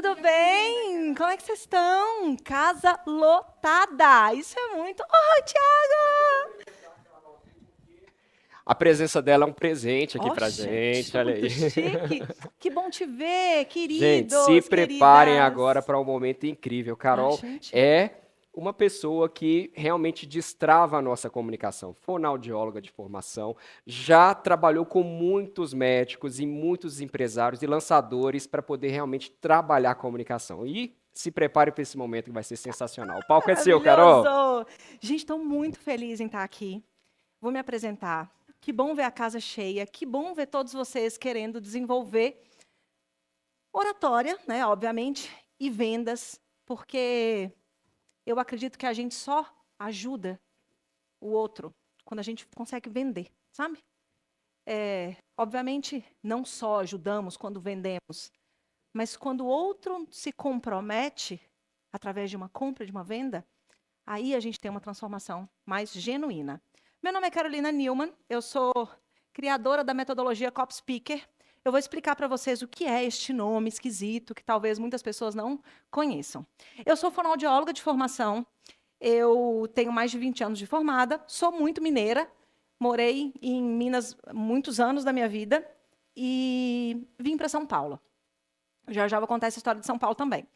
tudo bem? Como é que vocês estão? Casa lotada. Isso é muito... Oh, Thiago! A presença dela é um presente aqui Oh, pra gente, gente, olha muito aí. chique. Que bom te ver, Gente, se queridos, preparem queridas. agora para um momento incrível. Ah, Carol gente. é uma pessoa que realmente destrava a nossa comunicação. Fonoaudióloga de formação, já trabalhou com muitos médicos e muitos empresários e lançadores para poder realmente trabalhar a comunicação. E se prepare para esse momento que vai ser sensacional. O palco é seu, Carol. Maravilhoso. Gente, estou muito feliz em estar aqui. Vou me apresentar. Que bom ver a casa cheia. Que bom ver todos vocês querendo desenvolver oratória, né, obviamente, e vendas, porque eu acredito que a gente só ajuda o outro quando a gente consegue vender, sabe? Obviamente, não só ajudamos quando vendemos, mas quando o outro se compromete através de uma compra, de uma venda, aí a gente tem uma transformação mais genuína. Meu nome é Carolina Newman, eu sou criadora da metodologia Cop Speaker. Eu vou explicar para vocês o que é este nome esquisito, que talvez muitas pessoas não conheçam. Eu sou fonoaudióloga de formação, eu tenho mais de 20 anos de formada, sou muito mineira, morei em Minas muitos anos da minha vida e vim para São Paulo. Já já vou contar essa história de São Paulo também.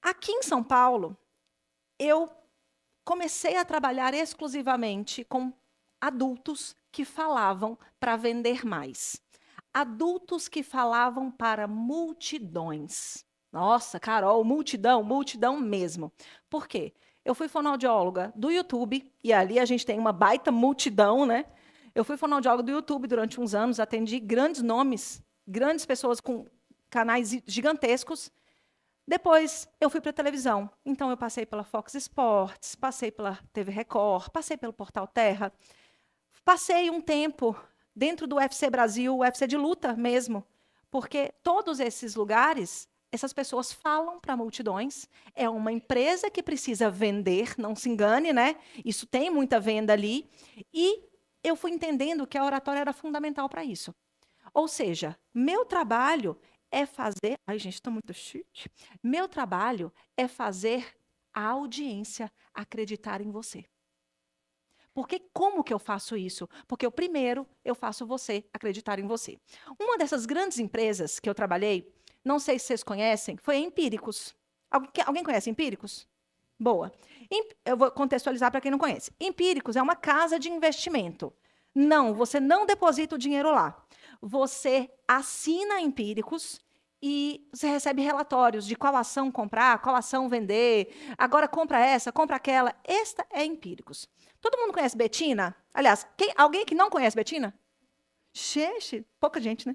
Aqui em São Paulo, eu comecei a trabalhar exclusivamente com adultos que falavam para vender mais. Adultos que falavam para multidões. Nossa, Carol, multidão, multidão mesmo. Por quê? Eu fui fonoaudióloga do YouTube, e ali a gente tem uma baita multidão, né? Eu fui fonoaudióloga do YouTube durante uns anos, atendi grandes nomes, grandes pessoas com canais gigantescos. Depois, eu fui para a televisão. Então, eu passei pela Fox Sports, passei pela TV Record, passei pelo Portal Terra. Passei um tempo dentro do UFC Brasil, UFC de luta mesmo, porque todos esses lugares, essas pessoas falam para multidões. É uma empresa que precisa vender, não se engane, né? Isso tem muita venda ali. E eu fui entendendo que a oratória era fundamental para isso. Ou seja, meu trabalho é fazer. Ai, gente, estou muito chique. Meu trabalho é fazer a audiência acreditar em você. Porque como que eu faço isso? Porque primeiro eu faço você acreditar em você. Uma dessas grandes empresas que eu trabalhei, não sei se vocês conhecem, foi a Empíricos. Alguém conhece Empíricos? Boa. Eu vou contextualizar para quem não conhece. Empíricos é uma casa de investimento. Não, você não deposita o dinheiro lá. Você assina Empíricos e você recebe relatórios de qual ação comprar, qual ação vender. Agora compra essa, compra aquela. Esta é Empíricos. Todo mundo conhece Betina? Aliás, alguém que não conhece Betina? Gente, pouca gente, né?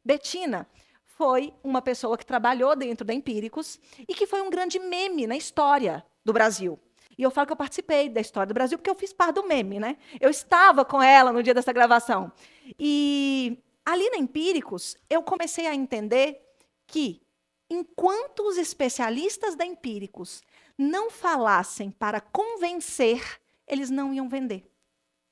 Betina foi uma pessoa que trabalhou dentro da Empíricos e que foi um grande meme na história do Brasil. E eu falo que eu participei da história do Brasil porque eu fiz parte do meme, né? Eu estava com ela no dia dessa gravação. E ali na Empíricos, eu comecei a entender que, enquanto os especialistas da Empíricos não falassem para convencer, eles não iam vender.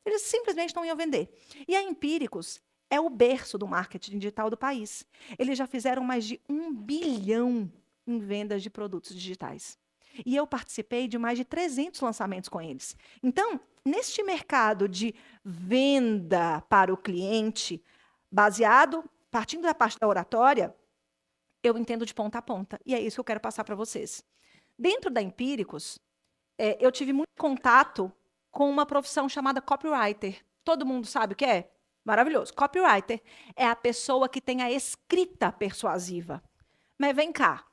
Eles simplesmente não iam vender. E a Empíricos é o berço do marketing digital do país. Eles já fizeram mais de 1 bilhão em vendas de produtos digitais. E eu participei de mais de 300 lançamentos com eles. Então, neste mercado de venda para o cliente, partindo da parte da oratória, eu entendo de ponta a ponta. E é isso que eu quero passar para vocês. Dentro da Empíricos, eu tive muito contato com uma profissão chamada copywriter. Todo mundo sabe o que é? Maravilhoso. Copywriter é a pessoa que tem a escrita persuasiva. Mas vem cá,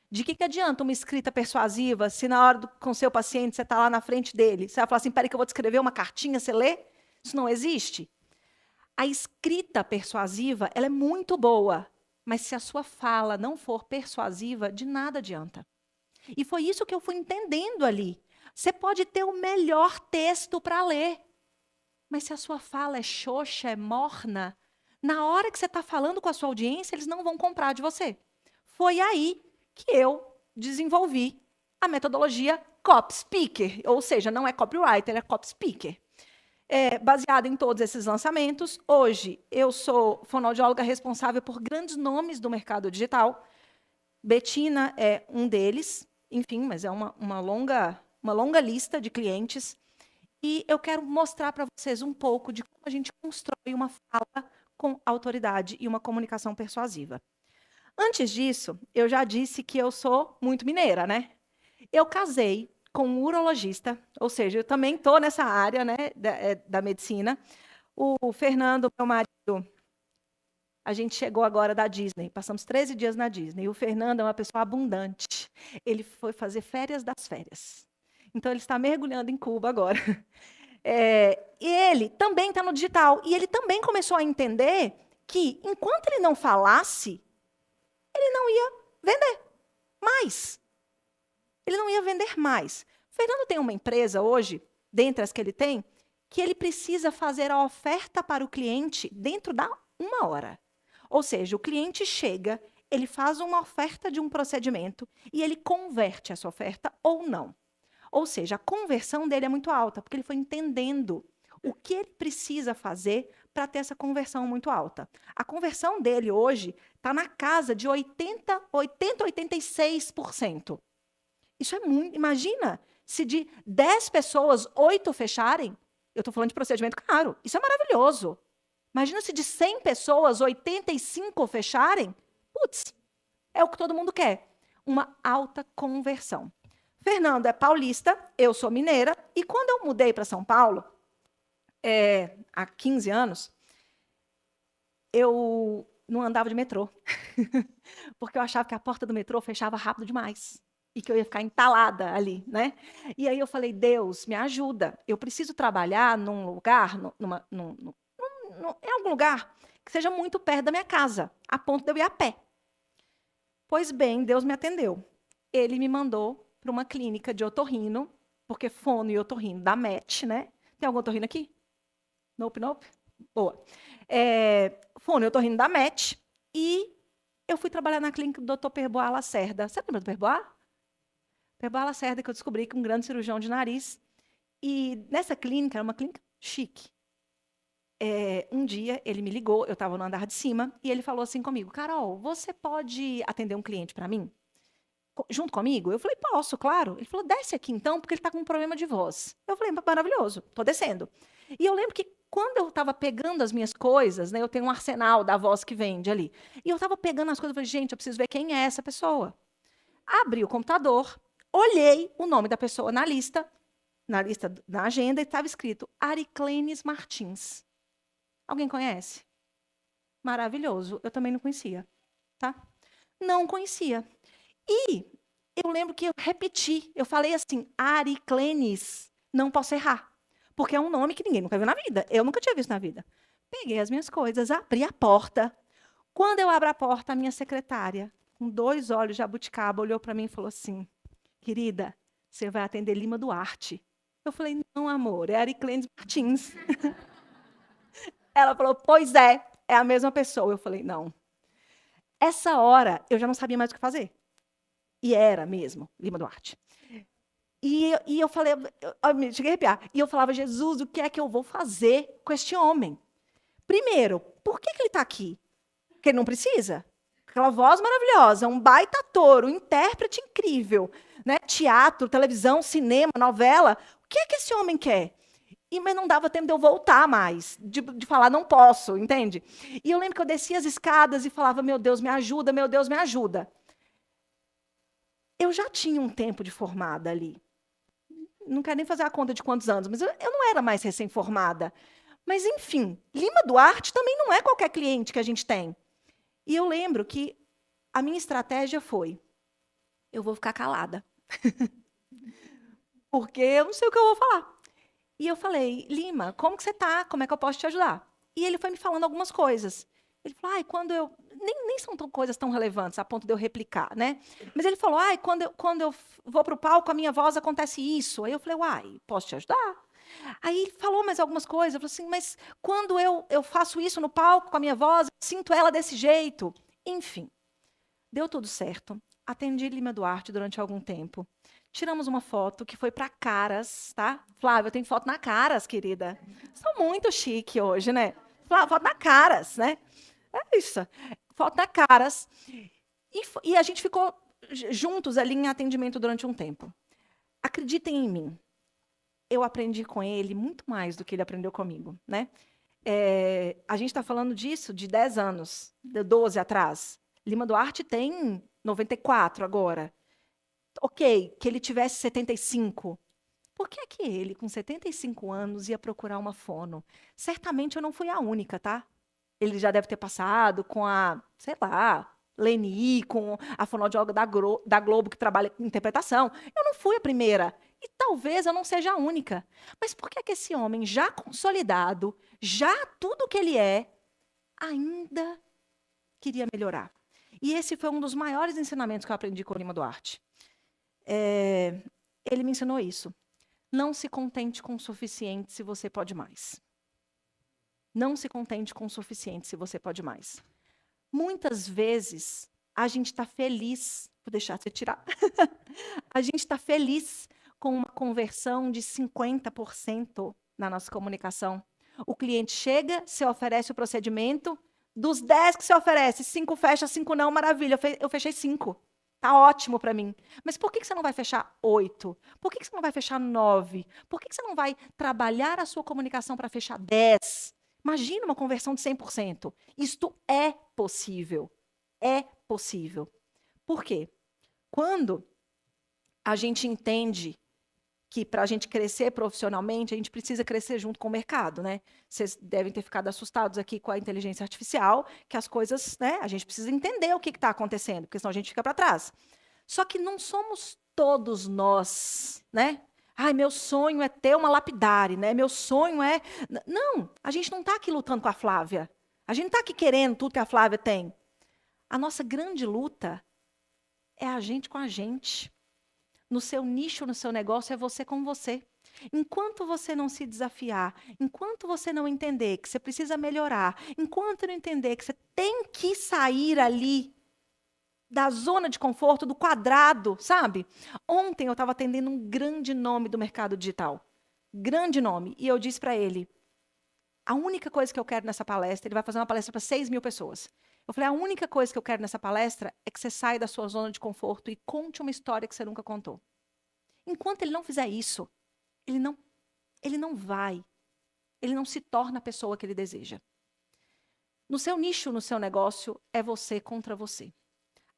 de que adianta uma escrita persuasiva se na hora com o seu paciente você está lá na frente dele? Você vai falar assim, peraí que eu vou te escrever uma cartinha, você lê? Isso não existe. A escrita persuasiva, ela é muito boa, mas se a sua fala não for persuasiva, de nada adianta. E foi isso que eu fui entendendo ali. Você pode ter o melhor texto para ler, mas se a sua fala é xoxa, é morna, na hora que você está falando com a sua audiência, eles não vão comprar de você. Foi aí que eu desenvolvi a metodologia Cop Speaker, ou seja, não é copywriter, é Cop Speaker. Baseada em todos esses lançamentos, hoje eu sou fonoaudióloga responsável por grandes nomes do mercado digital. Betina é um deles, enfim, mas é uma longa lista de clientes. E eu quero mostrar para vocês um pouco de como a gente constrói uma fala com autoridade e uma comunicação persuasiva. Antes disso, eu já disse que eu sou muito mineira, né? Eu casei com um urologista, ou seja, eu também estou nessa área, né, da medicina. O Fernando, meu marido, a gente chegou agora da Disney, passamos 13 dias na Disney. O Fernando é uma pessoa abundante. Ele foi fazer férias das férias. Então, ele está mergulhando em Cuba agora. E ele também está no digital. E ele também começou a entender que, enquanto ele não falasse, ele não ia vender mais. Ele não ia vender mais. O Fernando tem uma empresa hoje, dentre as que ele tem, que ele precisa fazer a oferta para o cliente dentro da 1 hora. Ou seja, o cliente chega, ele faz uma oferta de um procedimento e ele converte essa oferta ou não. Ou seja, a conversão dele é muito alta, porque ele foi entendendo o que ele precisa fazer para ter essa conversão muito alta. A conversão dele hoje está na casa de 86%. Isso é muito. Imagina se de 10 pessoas, 8 fecharem. Eu estou falando de procedimento caro. Isso é maravilhoso. Imagina se de 100 pessoas, 85 fecharem. Putz, é o que todo mundo quer. Uma alta conversão. Fernando é paulista, eu sou mineira. E quando eu mudei para São Paulo, há 15 anos, eu não andava de metrô. Porque eu achava que a porta do metrô fechava rápido demais. E que eu ia ficar entalada ali, né? E aí eu falei, Deus, me ajuda. Eu preciso trabalhar num lugar, em algum lugar que seja muito perto da minha casa, a ponto de eu ir a pé. Pois bem, Deus me atendeu. Ele me mandou para uma clínica de otorrino, porque fono e otorrino dá match, né? Tem algum otorrino aqui? Nope, nope? Boa. Fono e otorrino dá match. E eu fui trabalhar na clínica do Dr. Perbois Lacerda. Você lembra do Perbois? Perbois Lacerda, que eu descobri que é um grande cirurgião de nariz. E nessa clínica, era uma clínica chique. Um dia, ele me ligou, eu estava no andar de cima, e ele falou assim comigo, Carol, você pode atender um cliente para mim? Junto comigo? Eu falei, posso, claro. Ele falou, desce aqui então, porque ele está com um problema de voz. Eu falei, maravilhoso, estou descendo. E eu lembro que quando eu estava pegando as minhas coisas, né, eu tenho um arsenal da voz que vende ali, e eu estava pegando as coisas, eu falei, gente, eu preciso ver quem é essa pessoa. Abri o computador, olhei o nome da pessoa na lista na agenda, e estava escrito Ariclenes Martins. Alguém conhece? Maravilhoso. Eu também não conhecia, tá? Não conhecia. E eu lembro que eu repeti, eu falei assim, Ariclenes, não posso errar, porque é um nome que ninguém nunca viu na vida. Eu nunca tinha visto na vida. Peguei as minhas coisas, abri a porta. Quando eu abro a porta, a minha secretária, com 2 olhos de jabuticaba, olhou para mim e falou assim, querida, você vai atender Lima Duarte. Eu falei, não, amor, é Ariclenes Martins. Ela falou, pois é a mesma pessoa. Eu falei, não. Essa hora, eu já não sabia mais o que fazer. E era mesmo, Lima Duarte. E eu falei, eu cheguei a arrepiar. E eu falava, Jesus, o que é que eu vou fazer com este homem? Primeiro, por que ele está aqui? Porque ele não precisa? Aquela voz maravilhosa, um baita ator, um intérprete incrível, né? Teatro, televisão, cinema, novela. O que é que esse homem quer? Mas não dava tempo de eu voltar mais, de falar, não posso, entende? E eu lembro que eu descia as escadas e falava, meu Deus, me ajuda, meu Deus, me ajuda. Eu já tinha um tempo de formada ali. Não quero nem fazer a conta de quantos anos, mas eu não era mais recém-formada. Mas, enfim, Lima Duarte também não é qualquer cliente que a gente tem. E eu lembro que a minha estratégia foi, eu vou ficar calada. Porque eu não sei o que eu vou falar. E eu falei, Lima, como que você está? Como é que eu posso te ajudar? E ele foi me falando algumas coisas. Ele falou, quando eu... Nem são coisas tão relevantes a ponto de eu replicar, né? Mas ele falou, quando eu vou para o palco, a minha voz acontece isso. Aí eu falei, posso te ajudar? Aí ele falou mais algumas coisas. Eu falei assim, mas quando eu faço isso no palco com a minha voz, eu sinto ela desse jeito. Enfim, deu tudo certo. Atendi Lima Duarte durante algum tempo. Tiramos uma foto que foi para Caras, tá? Flávia, eu tenho foto na Caras, querida. Sou muito chique hoje, né? Flávia, foto na Caras, né? É isso. Foto na Caras. E a gente ficou juntos ali em atendimento durante um tempo. Acreditem em mim, eu aprendi com ele muito mais do que ele aprendeu comigo, né? A gente está falando disso de 10 anos, de 12 atrás. Lima Duarte tem 94 agora. Ok, que ele tivesse 75. Por que é que ele, com 75 anos, ia procurar uma fono? Certamente eu não fui a única, tá? Ele já deve ter passado com a, sei lá, Leni, com a fonoaudióloga da Globo que trabalha com interpretação. Eu não fui a primeira. E talvez eu não seja a única. Mas por que é que esse homem, já consolidado, já tudo que ele é, ainda queria melhorar? E esse foi um dos maiores ensinamentos que eu aprendi com o Lima Duarte. Ele me ensinou isso. Não se contente com o suficiente se você pode mais. Não se contente com o suficiente se você pode mais. Muitas vezes, a gente está feliz, vou deixar você tirar, a gente está feliz com uma conversão de 50% na nossa comunicação. O cliente chega, você oferece o procedimento, dos 10 que você oferece, 5 fecha, 5 não, maravilha, eu fechei 5. Tá ótimo para mim. Mas por que você não vai fechar 8? Por que você não vai fechar 9? Por que você não vai trabalhar a sua comunicação para fechar 10? Imagina uma conversão de 100%. Isto é possível. É possível. Por quê? Quando a gente entende que para a gente crescer profissionalmente, a gente precisa crescer junto com o mercado, né? Vocês devem ter ficado assustados aqui com a inteligência artificial, que as coisas, né? A gente precisa entender o que está acontecendo, porque senão a gente fica para trás. Só que não somos todos nós, né? Ai, meu sonho é ter uma lapidare, né? Meu sonho é... Não, a gente não está aqui lutando com a Flávia. A gente não está aqui querendo tudo que a Flávia tem. A nossa grande luta é a gente com a gente. No seu nicho, no seu negócio, é você com você. Enquanto você não se desafiar, enquanto você não entender que você precisa melhorar, enquanto não entender que você tem que sair ali da zona de conforto, do quadrado, sabe? Ontem eu estava atendendo um grande nome do mercado digital. Grande nome. E eu disse para ele, a única coisa que eu quero nessa palestra, ele vai fazer uma palestra para 6.000 pessoas. Eu falei, a única coisa que eu quero nessa palestra é que você saia da sua zona de conforto e conte uma história que você nunca contou. Enquanto ele não fizer isso, ele não se torna a pessoa que ele deseja. No seu nicho, no seu negócio, é você contra você.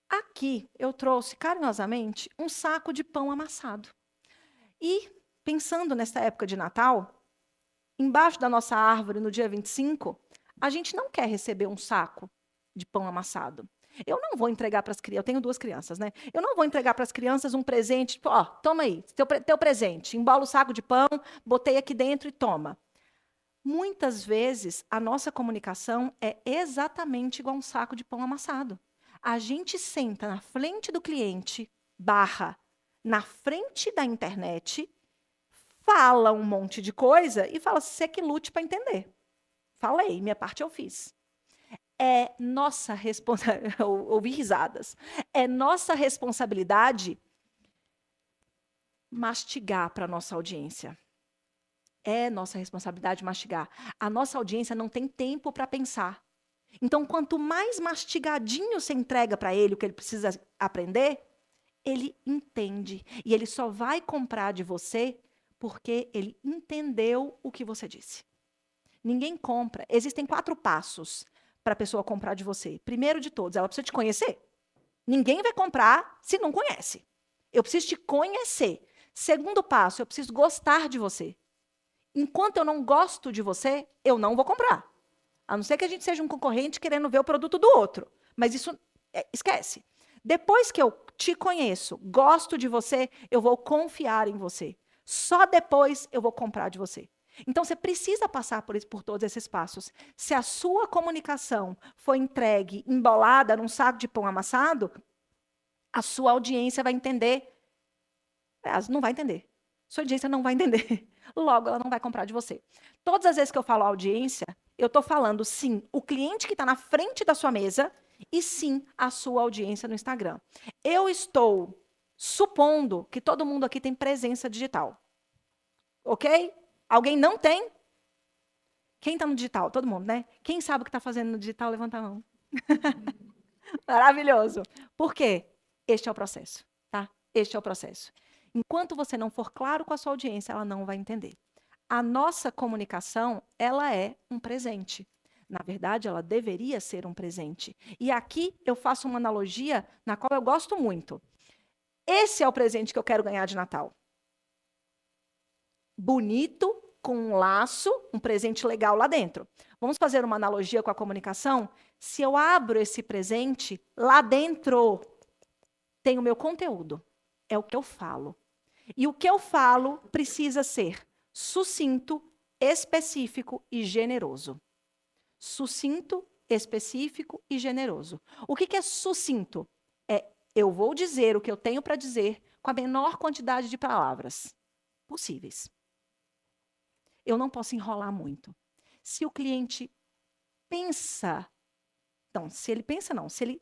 Aqui eu trouxe carinhosamente um saco de pão amassado. E, pensando nesta época de Natal, embaixo da nossa árvore, no dia 25, a gente não quer receber um saco de pão amassado. Eu não vou entregar para as crianças, eu tenho 2 crianças, né? Eu não vou entregar para as crianças um presente, tipo, ó, toma aí, teu presente, embola o saco de pão, botei aqui dentro e toma. Muitas vezes, a nossa comunicação é exatamente igual um saco de pão amassado. A gente senta na frente do cliente, na frente da internet, fala um monte de coisa e fala, você que lute para entender. Falei, minha parte eu fiz. É nossa responsabilidade, ouvi risadas, é nossa responsabilidade mastigar para a nossa audiência. É nossa responsabilidade mastigar. A nossa audiência não tem tempo para pensar. Então, quanto mais mastigadinho você entrega para ele o que ele precisa aprender, ele entende. E ele só vai comprar de você porque ele entendeu o que você disse. Ninguém compra. Existem 4 passos para a pessoa comprar de você. Primeiro de todos, ela precisa te conhecer. Ninguém vai comprar se não conhece. Eu preciso te conhecer. Segundo passo, eu preciso gostar de você. Enquanto eu não gosto de você, eu não vou comprar. A não ser que a gente seja um concorrente querendo ver o produto do outro. Mas isso, esquece. Depois que eu te conheço, gosto de você, eu vou confiar em você. Só depois eu vou comprar de você. Então, você precisa passar por todos esses passos. Se a sua comunicação foi entregue, embolada num saco de pão amassado, a sua audiência vai entender. Aliás, não vai entender. Sua audiência não vai entender. Logo, ela não vai comprar de você. Todas as vezes que eu falo audiência, eu estou falando, sim, o cliente que está na frente da sua mesa e, sim, a sua audiência no Instagram. Eu estou supondo que todo mundo aqui tem presença digital. Ok? Alguém não tem? Quem está no digital? Todo mundo, né? Quem sabe o que está fazendo no digital, levanta a mão. Maravilhoso. Por quê? Este é o processo, tá? Este é o processo. Enquanto você não for claro com a sua audiência, ela não vai entender. A nossa comunicação, ela é um presente. Na verdade, ela deveria ser um presente. E aqui eu faço uma analogia na qual eu gosto muito. Esse é o presente que eu quero ganhar de Natal. Bonito, com um laço, um presente legal lá dentro. Vamos fazer uma analogia com a comunicação? Se eu abro esse presente, lá dentro tem o meu conteúdo. É o que eu falo. E o que eu falo precisa ser sucinto, específico e generoso. Sucinto, específico e generoso. O que é sucinto? É eu vou dizer o que eu tenho para dizer com a menor quantidade de palavras possíveis. Eu não posso enrolar muito. Se o cliente pensa, então, se ele pensa não, se ele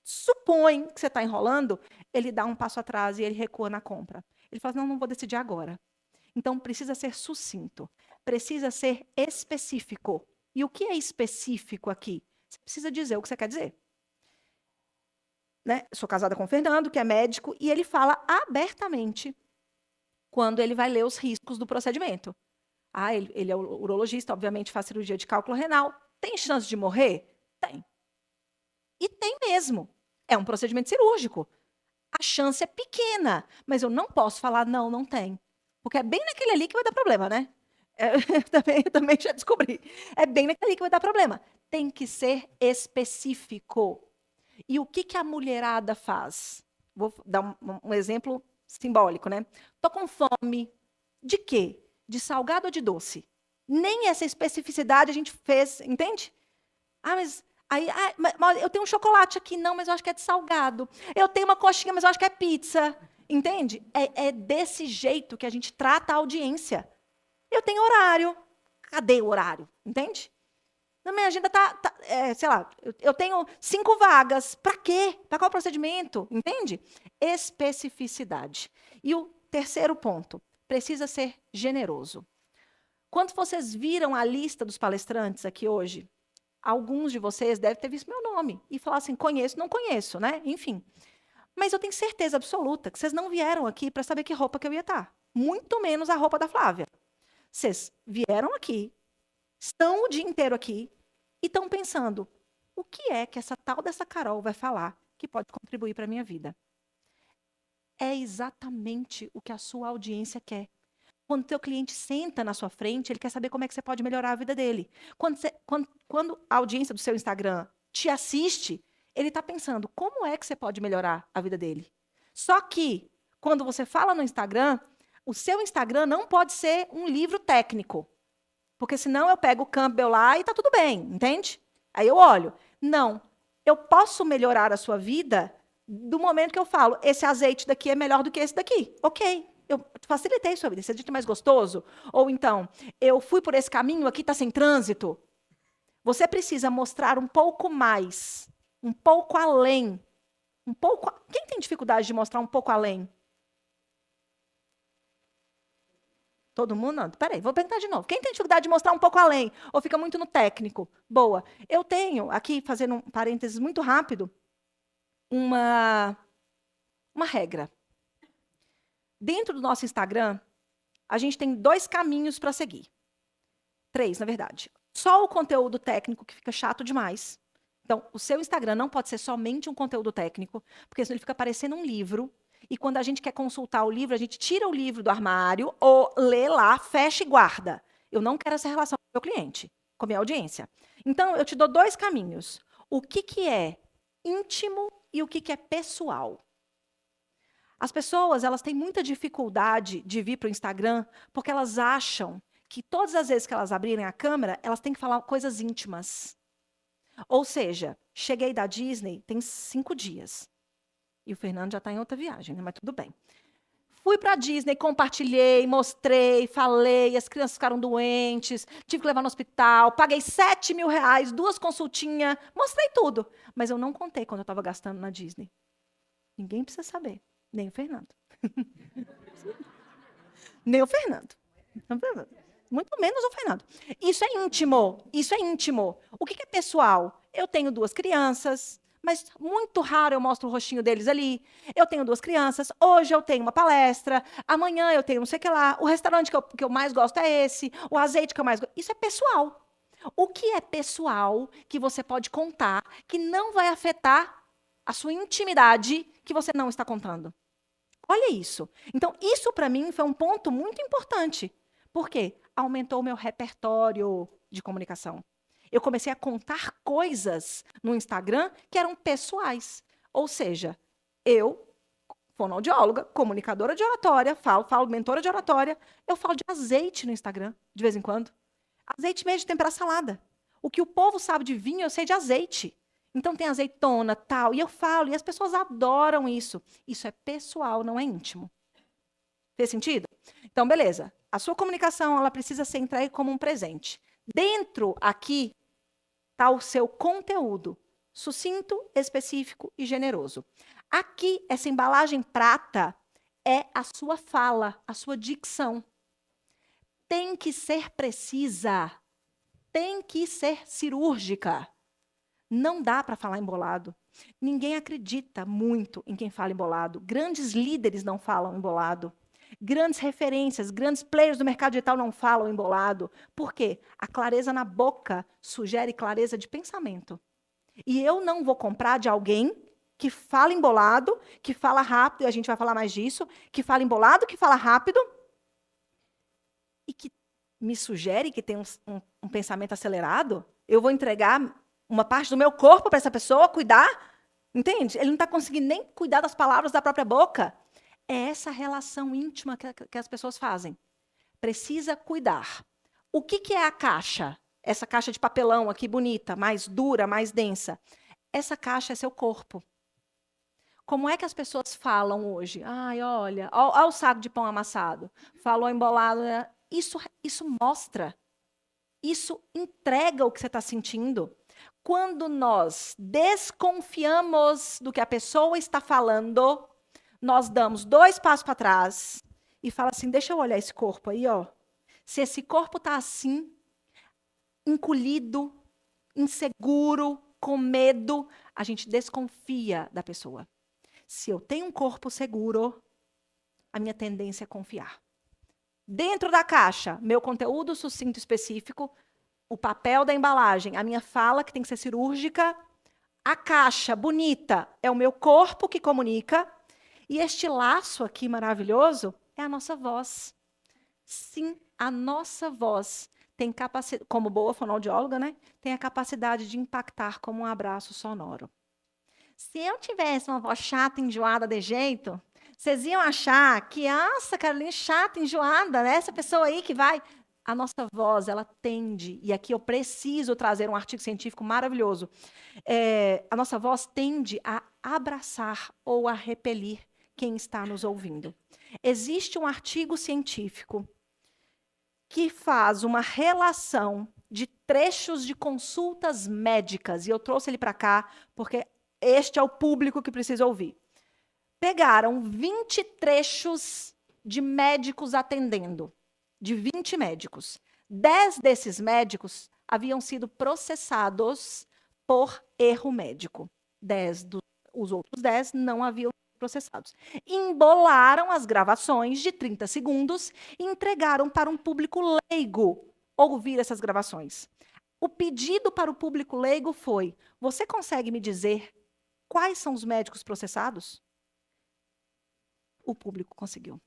supõe que você está enrolando, ele dá um passo atrás e ele recua na compra. Ele fala, não vou decidir agora. Então, precisa ser sucinto, precisa ser específico. E o que é específico aqui? Você precisa dizer o que você quer dizer. Né? Sou casada com o Fernando, que é médico, e ele fala abertamente quando ele vai ler os riscos do procedimento. Ele é urologista, obviamente faz cirurgia de cálculo renal. Tem chance de morrer? Tem. E tem mesmo. É um procedimento cirúrgico. A chance é pequena, mas eu não posso falar, não tem. Porque é bem naquele ali que vai dar problema, né? Eu também já descobri. É bem naquele ali que vai dar problema. Tem que ser específico. E o que a mulherada faz? Vou dar um exemplo simbólico, né? Tô com fome. De quê? De salgado ou de doce? Nem essa especificidade a gente fez, entende? Mas mas eu tenho um chocolate aqui, não, mas eu acho que é de salgado. Eu tenho uma coxinha, mas eu acho que é pizza. Entende? É desse jeito que a gente trata a audiência. Eu tenho horário. Cadê o horário? Entende? Na minha agenda sei lá, eu tenho 5 vagas. Para quê? Para qual procedimento? Entende? Especificidade. E o terceiro ponto, precisa ser generoso. Quando vocês viram a lista dos palestrantes aqui hoje, alguns de vocês devem ter visto meu nome e falar assim, conheço, não conheço, né? Enfim. Mas eu tenho certeza absoluta que vocês não vieram aqui para saber que roupa que eu ia estar. Muito menos a roupa da Flávia. Vocês vieram aqui, estão o dia inteiro aqui e estão pensando, o que é que essa tal dessa Carol vai falar que pode contribuir para a minha vida? É exatamente o que a sua audiência quer. Quando o teu cliente senta na sua frente, ele quer saber como é que você pode melhorar a vida dele. Quando a audiência do seu Instagram te assiste, ele está pensando, como é que você pode melhorar a vida dele? Só que, quando você fala no Instagram, o seu Instagram não pode ser um livro técnico. Porque senão eu pego o Campbell lá e está tudo bem, entende? Aí eu olho. Não, eu posso melhorar a sua vida do momento que eu falo, esse azeite daqui é melhor do que esse daqui. Ok, eu facilitei sua vida, esse azeite é mais gostoso. Ou então, eu fui por esse caminho, aqui está sem trânsito. Você precisa mostrar um pouco mais, um pouco além. Quem tem dificuldade de mostrar um pouco além? Todo mundo? Não. Peraí, vou perguntar de novo. Quem tem dificuldade de mostrar um pouco além? Ou fica muito no técnico? Boa. Eu tenho, aqui, fazendo um parênteses muito rápido, uma regra. Dentro do nosso Instagram, a gente tem 2 caminhos para seguir. 3, na verdade. Só o conteúdo técnico, que fica chato demais. Então, o seu Instagram não pode ser somente um conteúdo técnico, porque senão ele fica parecendo um livro. E quando a gente quer consultar o livro, a gente tira o livro do armário, ou lê lá, fecha e guarda. Eu não quero essa relação com o meu cliente, com a minha audiência. Então, eu te dou 2 caminhos. O que é íntimo e o que é pessoal. As pessoas, elas têm muita dificuldade de vir para o Instagram porque elas acham que todas as vezes que elas abrirem a câmera, elas têm que falar coisas íntimas. Ou seja, cheguei da Disney tem 5 dias. E o Fernando já está em outra viagem, né? Mas tudo bem. Fui para a Disney, compartilhei, mostrei, falei, as crianças ficaram doentes, tive que levar no hospital, paguei R$7.000, 2 consultinhas, mostrei tudo. Mas eu não contei quando eu estava gastando na Disney. Ninguém precisa saber, nem o Fernando. Nem o Fernando. Muito menos o Fernando. Isso é íntimo, isso é íntimo. O que é pessoal? Eu tenho 2 crianças, mas muito raro eu mostro o rostinho deles ali. Eu tenho 2 crianças, hoje eu tenho uma palestra, amanhã eu tenho não sei o que lá, o restaurante que eu mais gosto é esse, o azeite que eu mais gosto. Isso é pessoal. O que é pessoal que você pode contar que não vai afetar a sua intimidade que você não está contando? Olha isso. Então, isso para mim foi um ponto muito importante. Por quê? Aumentou o meu repertório de comunicação. Eu comecei a contar coisas no Instagram que eram pessoais. Ou seja, eu, fonoaudióloga, comunicadora de oratória, falo mentora de oratória, eu falo de azeite no Instagram, de vez em quando. Azeite mesmo de temperar salada. O que o povo sabe de vinho, eu sei de azeite. Então tem azeitona, tal, e eu falo, e as pessoas adoram isso. Isso é pessoal, não é íntimo. Fez sentido? Então, beleza. A sua comunicação, ela precisa ser entregue como um presente. Dentro aqui está o seu conteúdo, sucinto, específico e generoso. Aqui, essa embalagem prata é a sua fala, a sua dicção. Tem que ser precisa, tem que ser cirúrgica. Não dá para falar embolado. Ninguém acredita muito em quem fala embolado. Grandes líderes não falam embolado. Grandes referências, grandes players do mercado digital não falam embolado. Por quê? A clareza na boca sugere clareza de pensamento. E eu não vou comprar de alguém que fala embolado, que fala rápido, e a gente vai falar mais disso, que fala embolado, que fala rápido, e que me sugere que tem um pensamento acelerado. Eu vou entregar uma parte do meu corpo para essa pessoa cuidar, entende? Ele não está conseguindo nem cuidar das palavras da própria boca. É essa relação íntima que as pessoas fazem. Precisa cuidar. O que é a caixa? Essa caixa de papelão aqui bonita, mais dura, mais densa. Essa caixa é seu corpo. Como é que as pessoas falam hoje? Ai, olha o saco de pão amassado. Falou embolado. Né? Isso mostra. Isso entrega o que você está sentindo. Quando nós desconfiamos do que a pessoa está falando, nós damos 2 passos para trás e fala assim, deixa eu olhar esse corpo aí, ó. Se esse corpo está assim, encolhido, inseguro, com medo, a gente desconfia da pessoa. Se eu tenho um corpo seguro, a minha tendência é confiar. Dentro da caixa, meu conteúdo sucinto e específico, o papel da embalagem, a minha fala, que tem que ser cirúrgica, a caixa bonita é o meu corpo que comunica, e este laço aqui maravilhoso é a nossa voz. Sim, a nossa voz tem capacidade, como boa fonoaudióloga, né? Tem a capacidade de impactar como um abraço sonoro. Se eu tivesse uma voz chata, enjoada de jeito, vocês iam achar que, nossa, Carolina, chata, enjoada, né? Essa pessoa aí que vai... A nossa voz, ela tende, e aqui eu preciso trazer um artigo científico maravilhoso, a nossa voz tende a abraçar ou a repelir quem está nos ouvindo. Existe um artigo científico que faz uma relação de trechos de consultas médicas, e eu trouxe ele para cá porque este é o público que precisa ouvir. Pegaram 20 trechos de médicos atendendo, de 20 médicos. 10 desses médicos haviam sido processados por erro médico. Os outros 10 não haviam sido processados. Embolaram as gravações de 30 segundos e entregaram para um público leigo ouvir essas gravações. O pedido para o público leigo foi: você consegue me dizer quais são os médicos processados? O público conseguiu.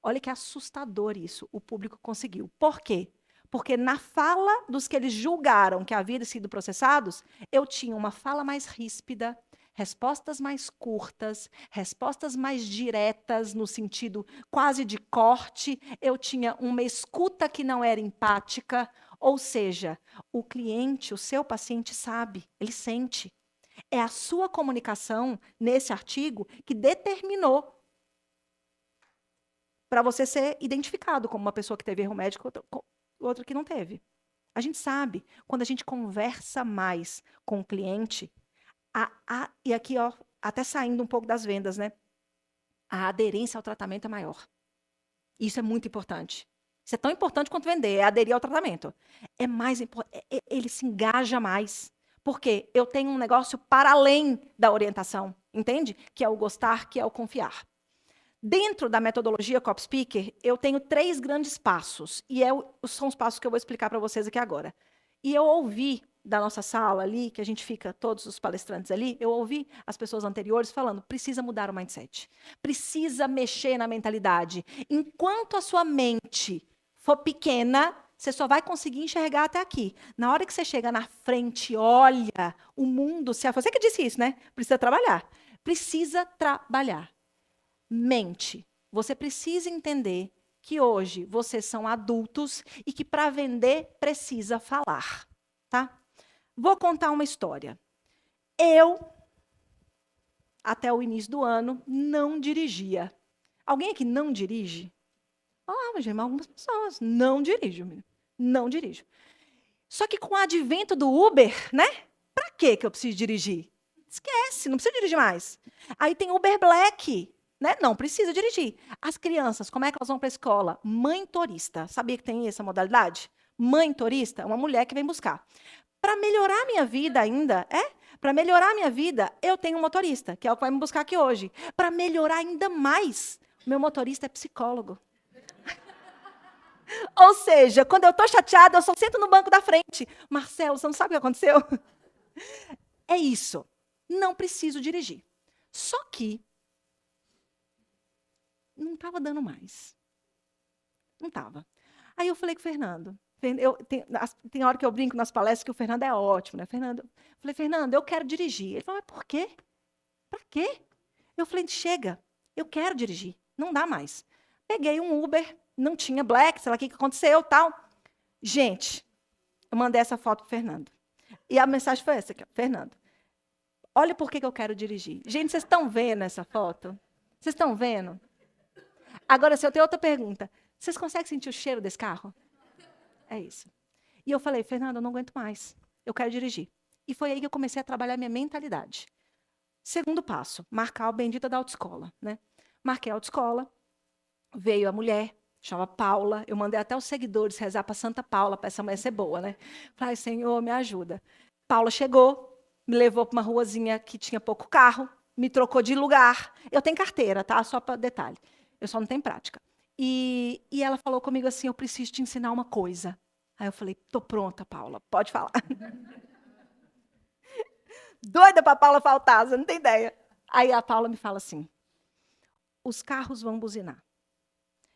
Olha que assustador isso. O público conseguiu. Por quê? Porque na fala dos que eles julgaram que haviam sido processados, eu tinha uma fala mais ríspida, respostas mais curtas, respostas mais diretas, no sentido quase de corte. Eu tinha uma escuta que não era empática. Ou seja, o cliente, o seu paciente sabe, ele sente. É a sua comunicação nesse artigo que determinou para você ser identificado como uma pessoa que teve erro médico e outra que não teve. A gente sabe, quando a gente conversa mais com o cliente, e aqui, ó, até saindo um pouco das vendas, né? A aderência ao tratamento é maior. Isso é muito importante. Isso é tão importante quanto vender, é aderir ao tratamento. É mais importante, ele se engaja mais. Porque eu tenho um negócio para além da orientação, entende? Que é o gostar, que é o confiar. Dentro da metodologia Cop Speaker, eu tenho 3 grandes passos. E são os passos que eu vou explicar para vocês aqui agora. E eu ouvi da nossa sala ali, que a gente fica, todos os palestrantes ali, eu ouvi as pessoas anteriores falando, precisa mudar o mindset. Precisa mexer na mentalidade. Enquanto a sua mente for pequena, você só vai conseguir enxergar até aqui. Na hora que você chega na frente, olha o mundo, você que disse isso, né? Precisa trabalhar. Precisa trabalhar. Mente. Você precisa entender que hoje vocês são adultos e que para vender precisa falar, tá? Vou contar uma história. Eu, até o início do ano, não dirigia. Alguém aqui não dirige? Mas algumas pessoas não dirijo, menino. Não dirijo. Só que com o advento do Uber, né? Para que eu preciso dirigir? Esquece, não precisa dirigir mais. Aí tem Uber Black, né? Não precisa dirigir. As crianças, como é que elas vão para a escola? Mãe turista. Sabia que tem essa modalidade? Mãe turista é uma mulher que vem buscar. Para melhorar a minha vida ainda, para melhorar a minha vida, eu tenho um motorista, que é o que vai me buscar aqui hoje. Para melhorar ainda mais, meu motorista é psicólogo. Ou seja, quando eu estou chateada, eu só sento no banco da frente. Marcelo, você não sabe o que aconteceu? É isso. Não preciso dirigir. Só que não estava dando mais. Não estava. Aí eu falei com o Fernando. Tem hora que eu brinco nas palestras que o Fernando é ótimo, né? Falei, Fernando, eu quero dirigir. Ele falou, mas por quê? Para quê? Eu falei, chega, eu quero dirigir. Não dá mais. Peguei um Uber, não tinha Black, sei lá o que aconteceu, tal. Gente, eu mandei essa foto para o Fernando. E a mensagem foi essa aqui, ó, Fernando. Olha por que eu quero dirigir. Gente, vocês estão vendo essa foto? Vocês estão vendo? Agora, se eu tenho outra pergunta. Vocês conseguem sentir o cheiro desse carro? É isso. E eu falei, Fernando, eu não aguento mais. Eu quero dirigir. E foi aí que eu comecei a trabalhar minha mentalidade. Segundo passo, marcar o bendita da autoescola, né? Marquei a autoescola, veio a mulher, chama Paula. Eu mandei até os seguidores rezar para Santa Paula, para essa mulher ser boa, né? Falei, Senhor, me ajuda. Paula chegou, me levou para uma ruazinha que tinha pouco carro, me trocou de lugar. Eu tenho carteira, tá? Só para detalhe. Eu só não tenho prática. E ela falou comigo assim, eu preciso te ensinar uma coisa. Aí eu falei, tô pronta, Paula, pode falar. Doida para Paula faltar, você não tem ideia. Aí a Paula me fala assim, os carros vão buzinar.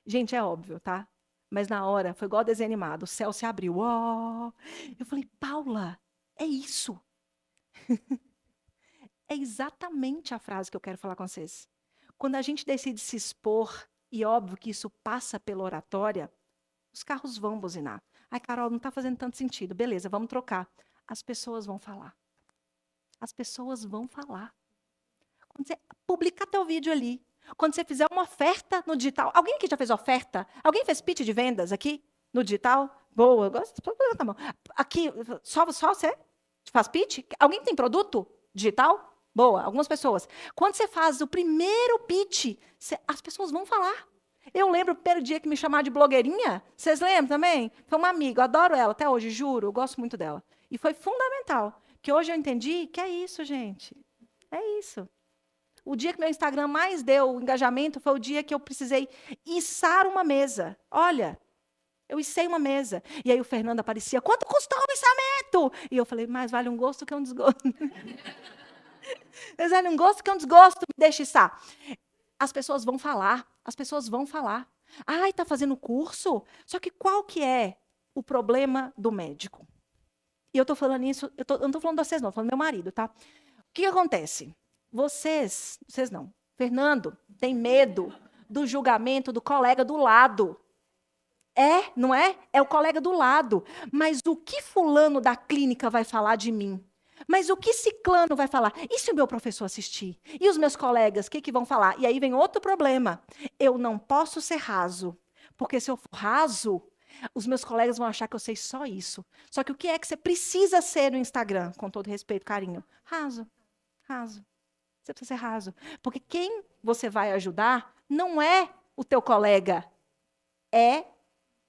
Gente, é óbvio, tá? Mas na hora, foi igual desenho animado, o céu se abriu. Oh! Eu falei, Paula, é isso. É exatamente a frase que eu quero falar com vocês. Quando a gente decide se expor, e óbvio que isso passa pela oratória, os carros vão buzinar. Ai, Carol, não está fazendo tanto sentido. Beleza, vamos trocar. As pessoas vão falar. As pessoas vão falar. Quando você publicar teu vídeo ali, quando você fizer uma oferta no digital. Alguém aqui já fez oferta? Alguém fez pitch de vendas aqui no digital? Boa, eu gosto. Tá bom. Aqui, só você faz pitch? Alguém tem produto digital? Boa, algumas pessoas. Quando você faz o primeiro pitch, as pessoas vão falar. Eu lembro o primeiro dia que me chamaram de blogueirinha. Vocês lembram também? Foi uma amiga, eu adoro ela até hoje, juro, eu gosto muito dela. E foi fundamental, que hoje eu entendi que é isso, gente. É isso. O dia que meu Instagram mais deu engajamento foi o dia que eu precisei içar uma mesa. Olha, eu içei uma mesa. E aí o Fernando aparecia, quanto custou o içamento? E eu falei, mais vale um gosto que um desgosto. Mais vale um gosto que um desgosto, me deixa içar. As pessoas vão falar, as pessoas vão falar. Ai, está fazendo curso? Só que qual que é o problema do médico? E eu estou falando isso, eu não estou falando de vocês não, estou falando do meu marido, tá? O que acontece? Vocês não. Fernando tem medo do julgamento do colega do lado. É, não é? É o colega do lado. Mas o que fulano da clínica vai falar de mim? Mas o que ciclano vai falar? E se o meu professor assistir? E os meus colegas, o que vão falar? E aí vem outro problema. Eu não posso ser raso. Porque se eu for raso, os meus colegas vão achar que eu sei só isso. Só que o que é que você precisa ser no Instagram, com todo respeito e carinho? Raso. Raso. Você precisa ser raso. Porque quem você vai ajudar não é o teu colega, é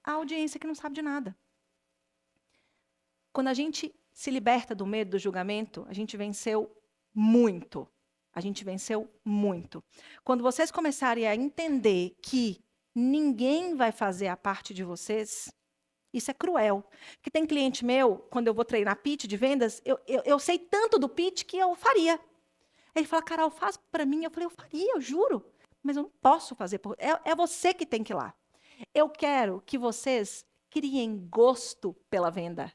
a audiência que não sabe de nada. Quando a gente se liberta do medo, do julgamento, a gente venceu muito. A gente venceu muito. Quando vocês começarem a entender que ninguém vai fazer a parte de vocês, isso é cruel. Porque tem cliente meu, quando eu vou treinar pitch de vendas, eu sei tanto do pitch que eu faria. Ele fala, Carol, faz para mim. Eu falei, eu faria, eu juro. Mas eu não posso fazer. É você que tem que ir lá. Eu quero que vocês criem gosto pela venda.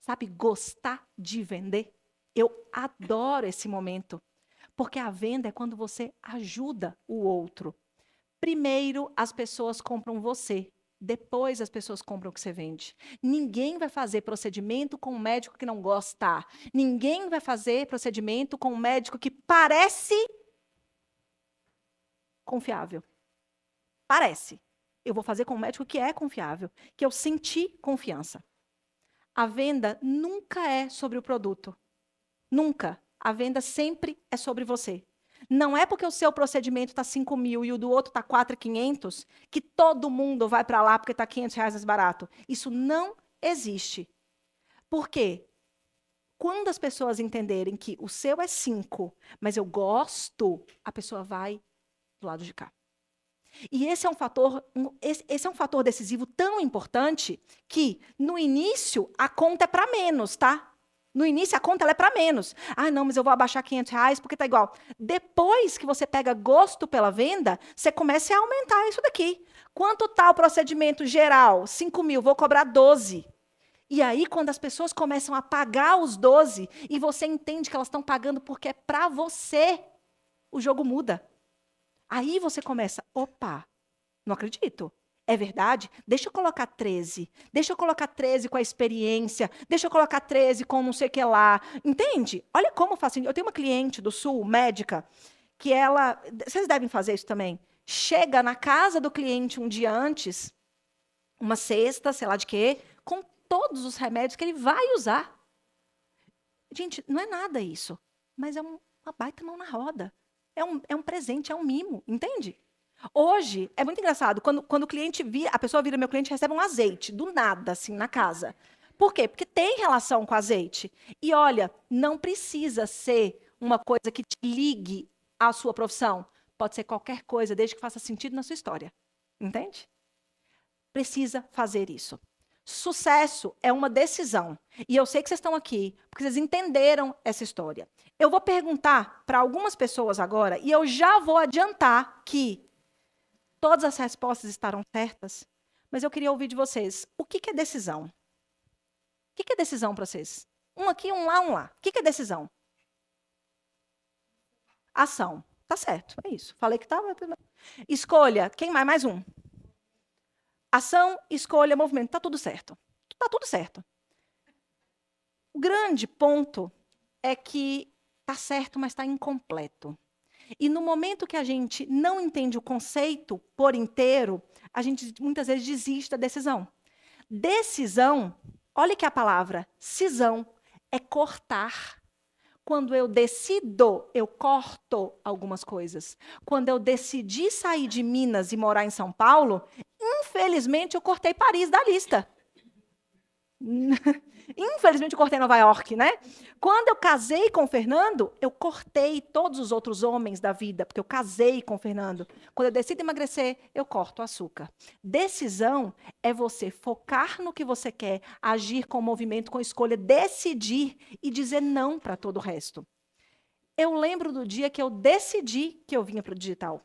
Sabe, gostar de vender. Eu adoro esse momento. Porque a venda é quando você ajuda o outro. Primeiro, as pessoas compram você. Depois, as pessoas compram o que você vende. Ninguém vai fazer procedimento com um médico que não gosta. Ninguém vai fazer procedimento com um médico que parece confiável. Parece. Eu vou fazer com um médico que é confiável, que eu senti confiança. A venda nunca é sobre o produto. Nunca. A venda sempre é sobre você. Não é porque o seu procedimento está 5 mil e o do outro está 4.500 que todo mundo vai para lá porque está R$500 mais barato. Isso não existe. Por quê? Quando as pessoas entenderem que o seu é 5, mas eu gosto, a pessoa vai do lado de cá. E esse é um fator decisivo tão importante que, no início, a conta é para menos, tá? No início, a conta ela é para menos. Ah, não, mas eu vou abaixar R$500 porque tá igual. Depois que você pega gosto pela venda, você começa a aumentar isso daqui. Quanto tá o procedimento geral? 5 mil, vou cobrar 12. E aí, quando as pessoas começam a pagar os 12 e você entende que elas estão pagando porque é para você, o jogo muda. Aí você começa, opa, não acredito. É verdade? Deixa eu colocar 13. Deixa eu colocar 13 com a experiência. Deixa eu colocar 13 com não sei o que lá. Entende? Olha como faz sentido. Eu tenho uma cliente do Sul, médica, que ela... Vocês devem fazer isso também. Chega na casa do cliente um dia antes, uma cesta, sei lá de quê, com todos os remédios que ele vai usar. Gente, não é nada isso. Mas é uma baita mão na roda. É um presente, é um mimo. Entende? Hoje, é muito engraçado, quando o cliente a pessoa vira meu cliente e recebe um azeite, do nada, assim, na casa. Por quê? Porque tem relação com azeite. E olha, não precisa ser uma coisa que te ligue à sua profissão. Pode ser qualquer coisa, desde que faça sentido na sua história. Entende? Precisa fazer isso. Sucesso é uma decisão. E eu sei que vocês estão aqui, porque vocês entenderam essa história. Eu vou perguntar para algumas pessoas agora, e eu já vou adiantar que todas as respostas estarão certas, mas eu queria ouvir de vocês. O que é decisão? O que é decisão para vocês? Um aqui, um lá, um lá. O que é decisão? Ação. Tá certo, é isso. Falei que estava. Escolha. Quem mais? Mais um. Ação, escolha, movimento. Tá tudo certo. Tá tudo certo. O grande ponto é que tá certo, mas está incompleto. E no momento que a gente não entende o conceito por inteiro, a gente muitas vezes desiste da decisão. Decisão, olha que a palavra, cisão, é cortar. Quando eu decido, eu corto algumas coisas. Quando eu decidi sair de Minas e morar em São Paulo, infelizmente eu cortei Paris da lista. Infelizmente, eu cortei Nova York, né? Quando eu casei com o Fernando, eu cortei todos os outros homens da vida, porque eu casei com o Fernando. Quando eu decido emagrecer, eu corto o açúcar. Decisão é você focar no que você quer, agir com movimento, com escolha, decidir e dizer não para todo o resto. Eu lembro do dia que eu decidi que eu vinha para o digital.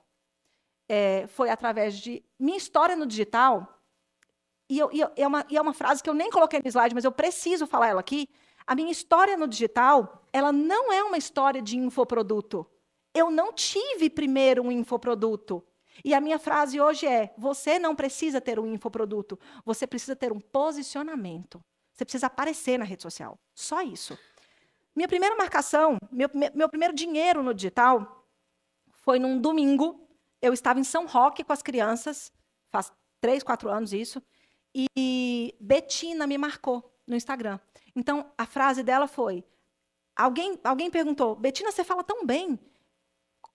Foi através de minha história no digital. E é uma frase que eu nem coloquei no slide, mas eu preciso falar ela aqui. A minha história no digital, ela não é uma história de infoproduto. Eu não tive primeiro um infoproduto. E a minha frase hoje é: você não precisa ter um infoproduto, você precisa ter um posicionamento. Você precisa aparecer na rede social. Só isso. Minha primeira marcação, meu primeiro dinheiro no digital foi num domingo. Eu estava em São Roque com as crianças, faz 3, 4 anos isso. E Betina me marcou no Instagram. Então, a frase dela foi... Alguém perguntou, Betina, você fala tão bem.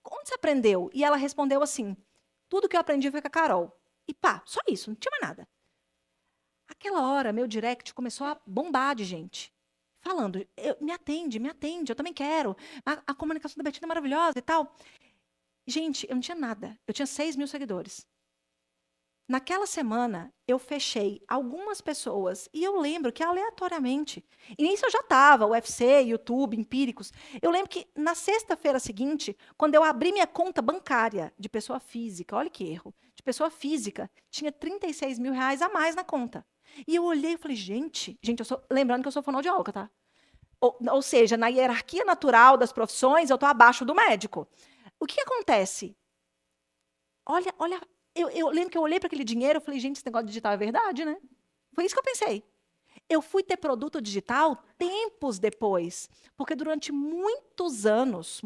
Onde você aprendeu? E ela respondeu assim, tudo que eu aprendi foi com a Carol. E pá, só isso, não tinha mais nada. Aquela hora, meu direct começou a bombar de gente. falando, me atende, eu também quero. A comunicação da Betina é maravilhosa e tal. Gente, eu não tinha nada. Eu tinha 6 mil seguidores. Naquela semana, eu fechei algumas pessoas e eu lembro que aleatoriamente, e nisso eu já estava, UFC, YouTube, Empíricos. Eu lembro que na sexta-feira seguinte, quando eu abri minha conta bancária de pessoa física, olha que erro, de pessoa física, tinha 36 mil reais a mais na conta. E eu olhei e falei, gente, lembrando que eu sou fonoaudióloga, tá? Ou seja, na hierarquia natural das profissões, eu estou abaixo do médico. O que acontece? Olha, eu lembro que eu olhei para aquele dinheiro e falei, gente, esse negócio digital é verdade, né? Foi isso que eu pensei. Eu fui ter produto digital tempos depois, porque durante muitos anos,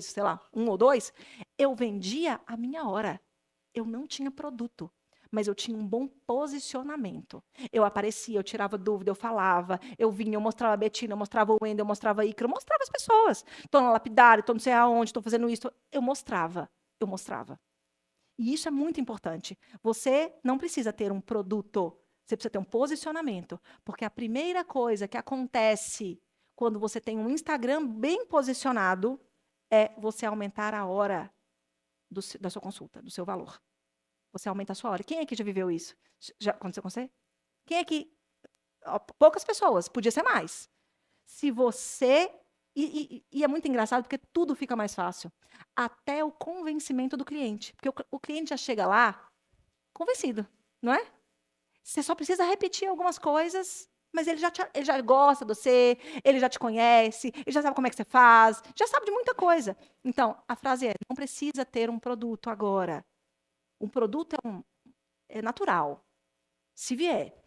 sei lá, 1 ou 2, eu vendia a minha hora. Eu não tinha produto, mas eu tinha um bom posicionamento. Eu aparecia, eu tirava dúvida, eu falava, eu vinha, eu mostrava a Betina, eu mostrava o Wendel, eu mostrava a Icaro, eu mostrava as pessoas. Estou na lapidária, estou não sei aonde, estou fazendo isso. Eu mostrava. E isso é muito importante. Você não precisa ter um produto, você precisa ter um posicionamento. Porque a primeira coisa que acontece quando você tem um Instagram bem posicionado é você aumentar a hora da sua consulta, do seu valor. Você aumenta a sua hora. Quem aqui já viveu isso? Já aconteceu com você? Quem aqui? Ó, poucas pessoas, podia ser mais. Se você. E é muito engraçado porque tudo fica mais fácil. Até o convencimento do cliente. Porque o cliente já chega lá convencido, não é? Você só precisa repetir algumas coisas, mas ele já gosta de você, ele já te conhece, ele já sabe como é que você faz, já sabe de muita coisa. Então, a frase é: não precisa ter um produto agora. Um produto é natural, se vier.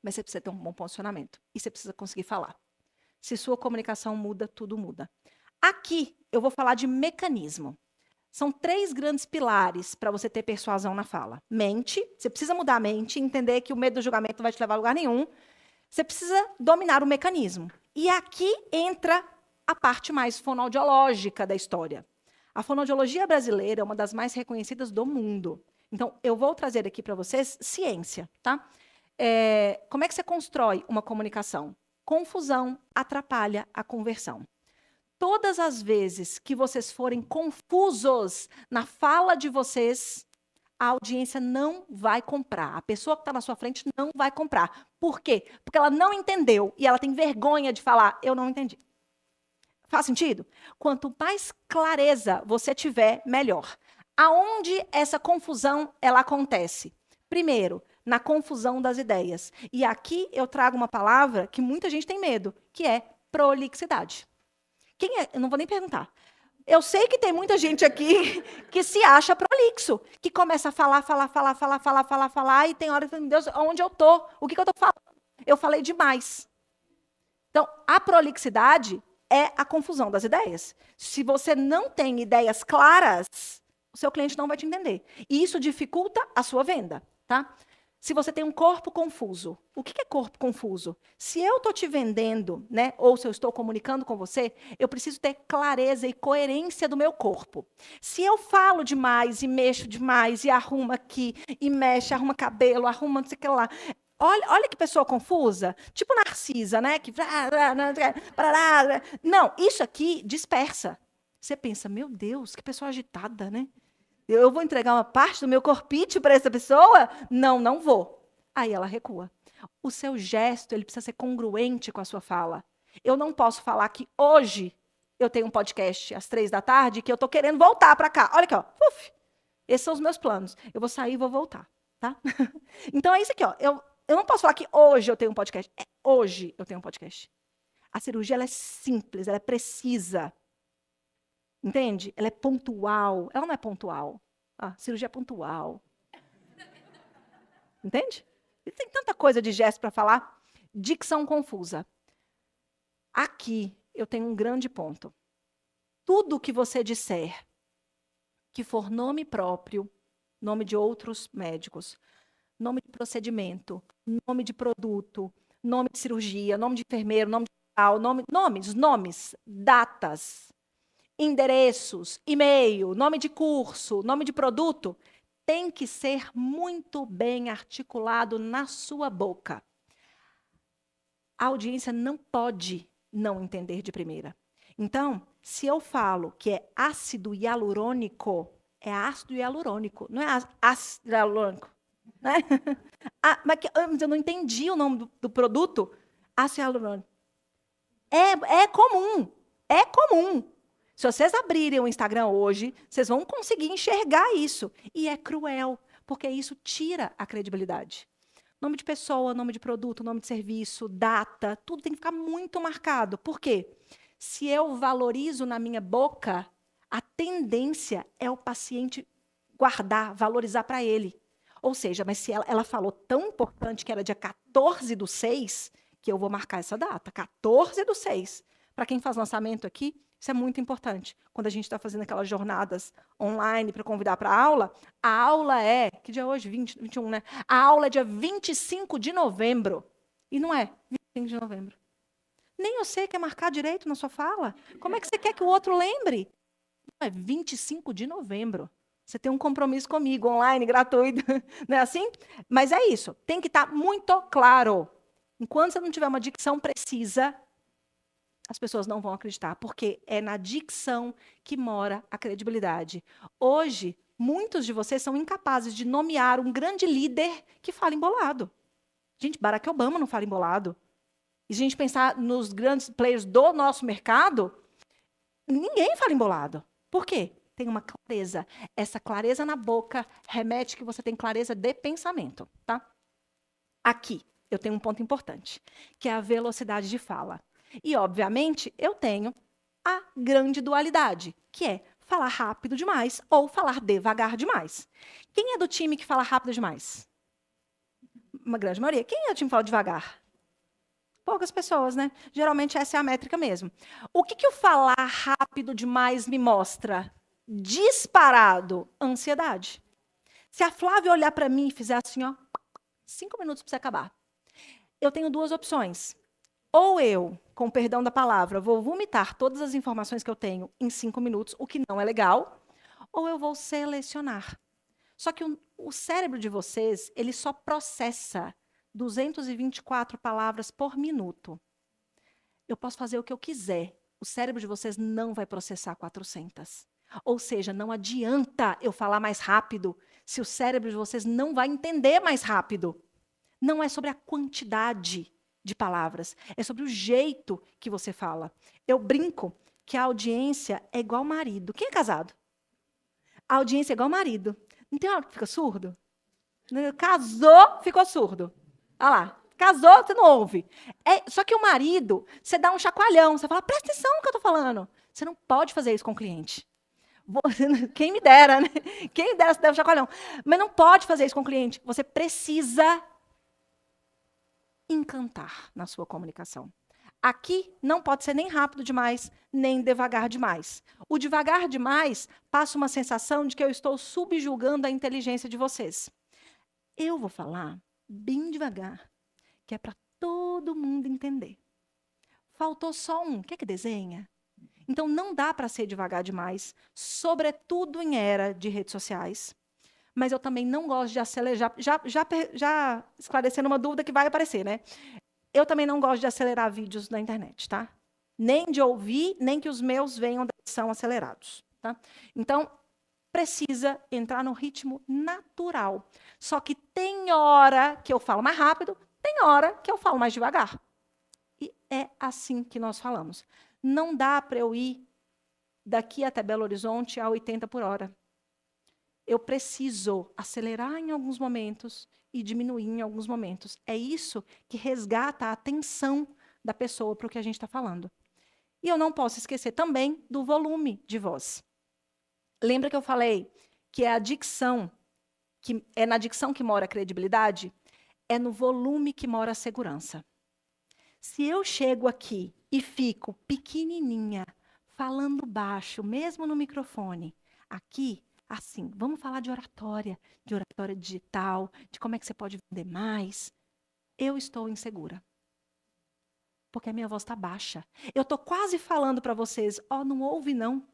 Mas você precisa ter um bom posicionamento. E você precisa conseguir falar. Se sua comunicação muda, tudo muda. Aqui, eu vou falar de mecanismo. São 3 grandes pilares para você ter persuasão na fala. Mente, você precisa mudar a mente, entender que o medo do julgamento não vai te levar a lugar nenhum. Você precisa dominar o mecanismo. E aqui entra a parte mais fonoaudiológica da história. A fonoaudiologia brasileira é uma das mais reconhecidas do mundo. Então, eu vou trazer aqui para vocês ciência, tá? Como é que você constrói uma comunicação? Confusão atrapalha a conversão. Todas as vezes que vocês forem confusos na fala de vocês, a audiência não vai comprar. A pessoa que está na sua frente não vai comprar. Por quê? Porque ela não entendeu e ela tem vergonha de falar, eu não entendi. Faz sentido? Quanto mais clareza você tiver, melhor. Aonde essa confusão ela acontece? Primeiro, na confusão das ideias. E aqui eu trago uma palavra que muita gente tem medo, que é prolixidade. Quem é? Eu não vou nem perguntar. Eu sei que tem muita gente aqui que se acha prolixo, que começa a falar, e tem hora que, meu Deus, onde eu tô? O que eu tô falando? Eu falei demais. Então, a prolixidade é a confusão das ideias. Se você não tem ideias claras, o seu cliente não vai te entender. E isso dificulta a sua venda, tá? Se você tem um corpo confuso, o que é corpo confuso? Se eu estou te vendendo, né, ou se eu estou comunicando com você, eu preciso ter clareza e coerência do meu corpo. Se eu falo demais e mexo demais e arrumo aqui e mexe, arruma cabelo, arruma não sei o que lá. Olha que pessoa confusa. Tipo Narcisa, né? Não, isso aqui dispersa. Você pensa, meu Deus, que pessoa agitada, né? Eu vou entregar uma parte do meu corpite para essa pessoa? Não, não vou. Aí ela recua. O seu gesto, ele precisa ser congruente com a sua fala. Eu não posso falar que hoje eu tenho um podcast às 3 da tarde que eu estou querendo voltar para cá. Olha aqui, ó. Uf, esses são os meus planos. Eu vou sair e vou voltar, tá? Então é isso aqui, ó. Eu não posso falar que hoje eu tenho um podcast. É hoje eu tenho um podcast. A cirurgia, ela é simples, ela é precisa. Entende? Ela é pontual. Ela não é pontual. Ah, cirurgia é pontual. Entende? E tem tanta coisa de gesto para falar. Dicção confusa. Aqui eu tenho um grande ponto. Tudo que você disser que for nome próprio, nome de outros médicos, nome de procedimento, nome de produto, nome de cirurgia, nome de enfermeiro, nome de hospital, nomes, datas, endereços, e-mail, nome de curso, nome de produto, tem que ser muito bem articulado na sua boca. A audiência não pode não entender de primeira. Então, se eu falo que é ácido hialurônico, é ácido hialurônico, não é ácido hialurônico. Né? Mas eu não entendi o nome do produto. Ácido hialurônico. É comum. É comum. Se vocês abrirem o Instagram hoje, vocês vão conseguir enxergar isso. E é cruel, porque isso tira a credibilidade. Nome de pessoa, nome de produto, nome de serviço, data, tudo tem que ficar muito marcado. Por quê? Se eu valorizo na minha boca, a tendência é o paciente guardar, valorizar para ele. Ou seja, mas se ela falou tão importante que era dia 14/6, que eu vou marcar essa data, 14/6. Para quem faz lançamento aqui, isso é muito importante. Quando a gente está fazendo aquelas jornadas online para convidar para a aula é, que dia é hoje? 20, 21, né? A aula é dia 25 de novembro. E não é 25 de novembro. Nem você quer marcar direito na sua fala. Como é que você quer que o outro lembre? Não, é 25 de novembro. Você tem um compromisso comigo, online, gratuito. Não é assim? Mas é isso. Tem que estar muito claro. Enquanto você não tiver uma dicção precisa, as pessoas não vão acreditar, porque é na dicção que mora a credibilidade. Hoje, muitos de vocês são incapazes de nomear um grande líder que fala embolado. Gente, Barack Obama não fala embolado. E se a gente pensar nos grandes players do nosso mercado, ninguém fala embolado. Por quê? Tem uma clareza. Essa clareza na boca remete que você tem clareza de pensamento, tá? Aqui, eu tenho um ponto importante, que é a velocidade de fala. E, obviamente, eu tenho a grande dualidade, que é falar rápido demais ou falar devagar demais. Quem é do time que fala rápido demais? Uma grande maioria. Quem é do time que fala devagar? Poucas pessoas, né? Geralmente essa é a métrica mesmo. O que o falar rápido demais me mostra? Disparado, ansiedade. Se a Flávia olhar para mim e fizer assim, ó, 5 minutos para você acabar. Eu tenho duas opções. Ou eu, com perdão da palavra, vou vomitar todas as informações que eu tenho em 5 minutos, o que não é legal, ou eu vou selecionar. Só que o cérebro de vocês, ele só processa 224 palavras por minuto. Eu posso fazer o que eu quiser. O cérebro de vocês não vai processar 400. Ou seja, não adianta eu falar mais rápido se o cérebro de vocês não vai entender mais rápido. Não é sobre a quantidade de palavras, é sobre o jeito que você fala. Eu brinco que a audiência é igual marido. Quem é casado? A audiência é igual marido. Não tem hora que fica surdo? Casou, ficou surdo. Olha lá. Casou, você não ouve. Só que o marido, você dá um chacoalhão, você fala, presta atenção no que eu estou falando. Você não pode fazer isso com o cliente. Quem me dera, né? Quem me dera se der um chacoalhão. Mas não pode fazer isso com o cliente. Você precisa encantar na sua comunicação. Aqui não pode ser nem rápido demais, nem devagar demais. O devagar demais passa uma sensação de que eu estou subjugando a inteligência de vocês. Eu vou falar bem devagar, que é para todo mundo entender. Faltou só um. Quer que desenha? Então, não dá para ser devagar demais, sobretudo em era de redes sociais. Mas eu também não gosto de acelerar. Já esclarecendo uma dúvida que vai aparecer, né? Eu também não gosto de acelerar vídeos na internet, tá? Nem de ouvir, nem que os meus venham da edição acelerados, tá? Então, precisa entrar no ritmo natural. Só que tem hora que eu falo mais rápido, tem hora que eu falo mais devagar. E é assim que nós falamos. Não dá para eu ir daqui até Belo Horizonte a 80 por hora. Eu preciso acelerar em alguns momentos e diminuir em alguns momentos. É isso que resgata a atenção da pessoa para o que a gente está falando. E eu não posso esquecer também do volume de voz. Lembra que eu falei que é a dicção, que é na dicção que mora a credibilidade? É no volume que mora a segurança. Se eu chego aqui e fico pequenininha, falando baixo, mesmo no microfone, aqui, assim, vamos falar de oratória digital, de como é que você pode vender mais. Eu estou insegura. Porque a minha voz está baixa. Eu estou quase falando para vocês, não ouve não,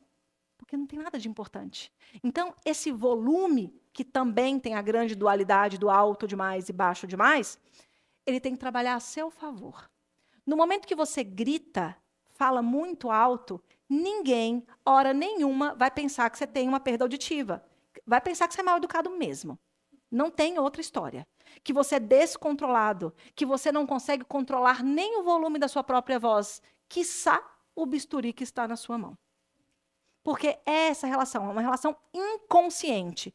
porque não tem nada de importante. Então, esse volume, que também tem a grande dualidade do alto demais e baixo demais, ele tem que trabalhar a seu favor. No momento que você grita, fala muito alto, ninguém, hora nenhuma, vai pensar que você tem uma perda auditiva. Vai pensar que você é mal educado mesmo. Não tem outra história. Que você é descontrolado, que você não consegue controlar nem o volume da sua própria voz, quiçá o bisturi que está na sua mão. Porque essa relação é uma relação inconsciente.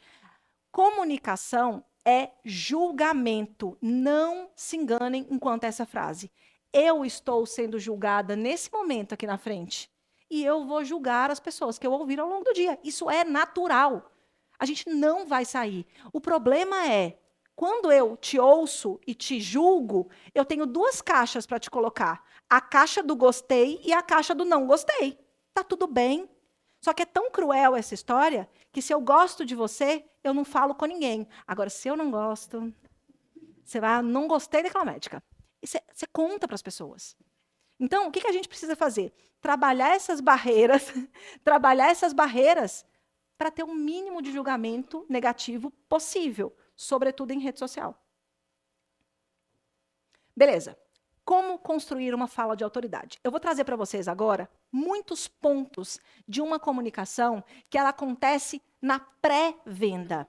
Comunicação é julgamento. Não se enganem enquanto essa frase. Eu estou sendo julgada nesse momento aqui na frente. E eu vou julgar as pessoas que eu ouvir ao longo do dia. Isso é natural. A gente não vai sair. O problema é, quando eu te ouço e te julgo, eu tenho duas caixas para te colocar. A caixa do gostei e a caixa do não gostei. Tá tudo bem. Só que é tão cruel essa história que se eu gosto de você, eu não falo com ninguém. Agora, se eu não gosto, você vai, não gostei daquela médica. E você conta para as pessoas. Então, o que a gente precisa fazer? Trabalhar essas barreiras, para ter um mínimo de julgamento negativo possível, sobretudo em rede social. Beleza. Como construir uma fala de autoridade? Eu vou trazer para vocês agora muitos pontos de uma comunicação que ela acontece na pré-venda.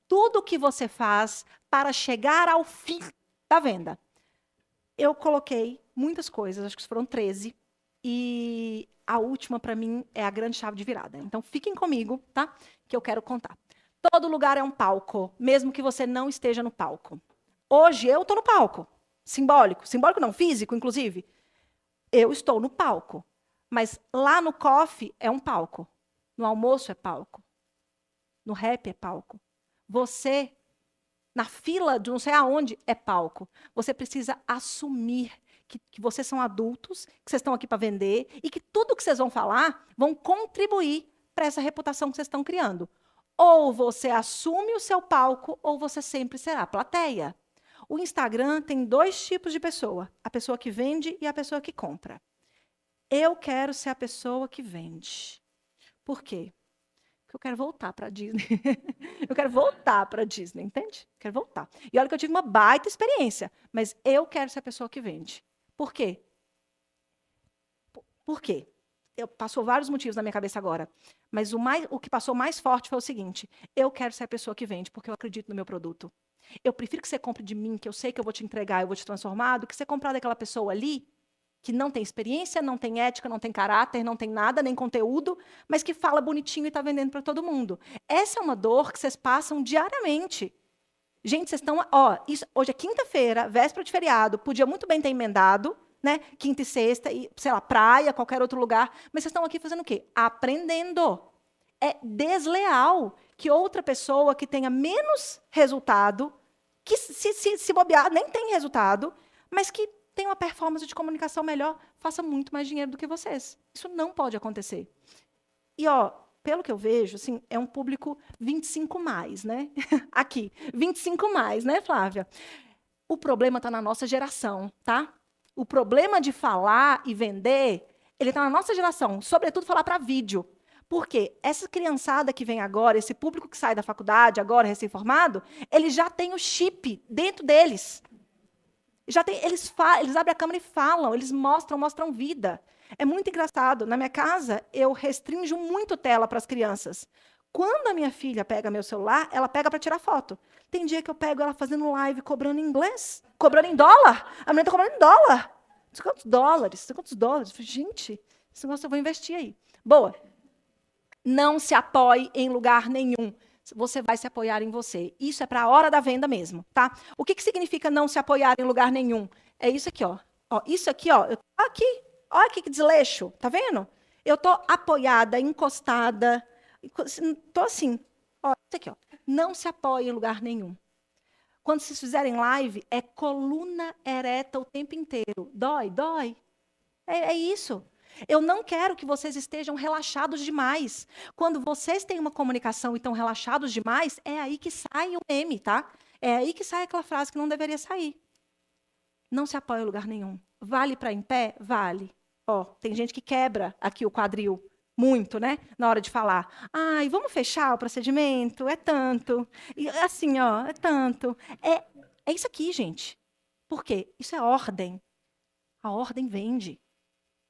Tudo o que você faz para chegar ao fim da venda. Eu coloquei muitas coisas, acho que foram 13, e a última, para mim, é a grande chave de virada. Então, fiquem comigo, tá? Que eu quero contar. Todo lugar é um palco, mesmo que você não esteja no palco. Hoje, eu estou no palco. Simbólico. Simbólico não, físico, inclusive. Eu estou no palco. Mas lá no coffee é um palco. No almoço é palco. No rap é palco. Você, na fila de não sei aonde, é palco. Você precisa assumir que vocês são adultos, que vocês estão aqui para vender e que tudo que vocês vão falar vão contribuir para essa reputação que vocês estão criando. Ou você assume o seu palco, ou você sempre será plateia. O Instagram tem 2 tipos de pessoa: a pessoa que vende e a pessoa que compra. Eu quero ser a pessoa que vende. Por quê? Porque eu quero voltar para a Disney. Eu quero voltar para a Disney, entende? Quero voltar. E olha que eu tive uma baita experiência, mas eu quero ser a pessoa que vende. Por quê? Por quê? Passou vários motivos na minha cabeça agora, mas o que passou mais forte foi o seguinte: eu quero ser a pessoa que vende, porque eu acredito no meu produto. Eu prefiro que você compre de mim, que eu sei que eu vou te entregar, eu vou te transformar, do que você comprar daquela pessoa ali, que não tem experiência, não tem ética, não tem caráter, não tem nada, nem conteúdo, mas que fala bonitinho e está vendendo para todo mundo. Essa é uma dor que vocês passam diariamente. Gente, vocês estão... hoje é quinta-feira, véspera de feriado, podia muito bem ter emendado, né? Quinta e sexta, e, sei lá, praia, qualquer outro lugar, mas vocês estão aqui fazendo o quê? Aprendendo. É desleal que outra pessoa que tenha menos resultado, que se bobear, nem tem resultado, mas que tem uma performance de comunicação melhor, faça muito mais dinheiro do que vocês. Isso não pode acontecer. E, pelo que eu vejo, assim, é um público 25 mais, né? Aqui, 25 mais, né, Flávia? O problema está na nossa geração, tá? O problema de falar e vender, ele está na nossa geração, sobretudo falar para vídeo. Por quê? Essa criançada que vem agora, esse público que sai da faculdade agora, recém-formado, ele já tem o chip dentro deles. Eles abrem a câmera e falam, eles mostram vida. É muito engraçado. Na minha casa, eu restringo muito tela para as crianças. Quando a minha filha pega meu celular, ela pega para tirar foto. Tem dia que eu pego ela fazendo live cobrando em inglês, cobrando em dólar. A menina está cobrando em dólar. Não sei quantos dólares, Eu falei, gente, esse negócio eu vou investir aí. Boa. Não se apoie em lugar nenhum. Você vai se apoiar em você. Isso é para a hora da venda mesmo, tá? O que significa não se apoiar em lugar nenhum? É isso aqui, ó. Isso aqui, ó. Eu tô aqui. Olha aqui que desleixo. Tá vendo? Eu tô apoiada, encostada. Tô assim. Ó, isso aqui, ó. Não se apoie em lugar nenhum. Quando vocês fizerem live, é coluna ereta o tempo inteiro. Dói, dói. É isso. Eu não quero que vocês estejam relaxados demais. Quando vocês têm uma comunicação e estão relaxados demais, é aí que sai o meme, tá? É aí que sai aquela frase que não deveria sair. Não se apoia em lugar nenhum. Vale para em pé? Vale. Tem gente que quebra aqui o quadril muito, né? Na hora de falar. Ai, vamos fechar o procedimento? É tanto. E assim, é tanto. É isso aqui, gente. Por quê? Isso é ordem. A ordem vende.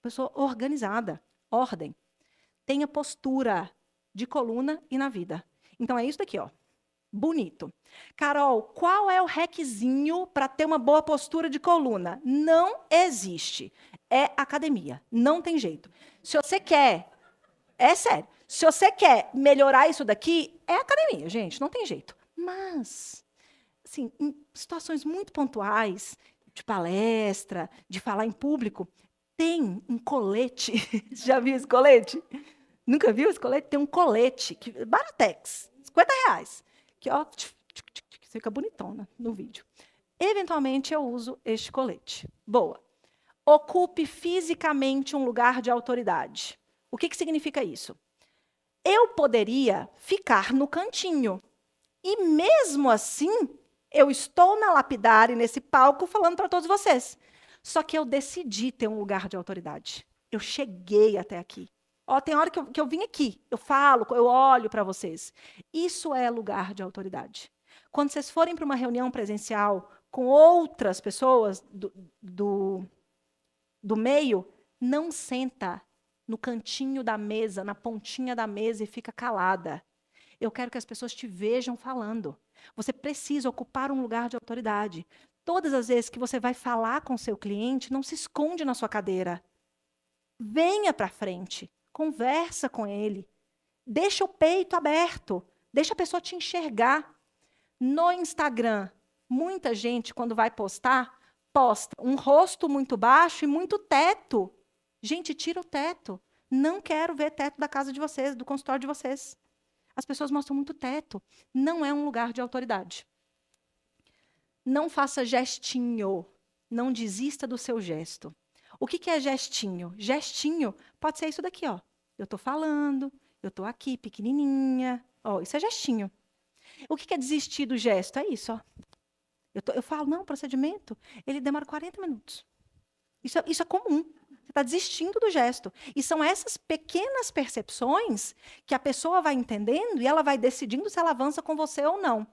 Pessoa organizada. Ordem. Tenha postura de coluna e na vida. Então, é isso daqui, ó. Bonito. Carol, qual é o hackzinho para ter uma boa postura de coluna? Não existe. É academia. Não tem jeito. Se você quer... É sério. Se você quer melhorar isso daqui, é academia, gente. Não tem jeito. Mas, assim, em situações muito pontuais, de palestra, de falar em público, tem um colete. Já viu esse colete? Nunca viu esse colete? Tem um colete, Baratex, R$ 50, que ó, fica bonitona no vídeo. Eventualmente eu uso este colete. Boa. Ocupe fisicamente um lugar de autoridade. O que significa isso? Eu poderia ficar no cantinho. E mesmo assim, eu estou na lapidária, nesse palco, falando para todos vocês. Só que eu decidi ter um lugar de autoridade. Eu cheguei até aqui. Ó, tem hora que eu vim aqui, eu falo, eu olho para vocês. Isso é lugar de autoridade. Quando vocês forem para uma reunião presencial com outras pessoas do meio, não senta no cantinho da mesa, na pontinha da mesa e fica calada. Eu quero que as pessoas te vejam falando. Você precisa ocupar um lugar de autoridade. Todas as vezes que você vai falar com o seu cliente, não se esconde na sua cadeira. Venha para frente, conversa com ele. Deixa o peito aberto, deixa a pessoa te enxergar. No Instagram, muita gente, quando vai postar, posta um rosto muito baixo e muito teto. Gente, tira o teto. Não quero ver teto da casa de vocês, do consultório de vocês. As pessoas mostram muito teto. Não é um lugar de autoridade. Não faça gestinho. Não desista do seu gesto. O que é gestinho? Gestinho pode ser isso daqui, ó. Eu estou falando, eu estou aqui, pequenininha. Ó, isso é gestinho. O que é desistir do gesto? É isso, ó. Eu falo, não, o procedimento, ele demora 40 minutos. Isso é comum. Você está desistindo do gesto. E são essas pequenas percepções que a pessoa vai entendendo e ela vai decidindo se ela avança com você ou não.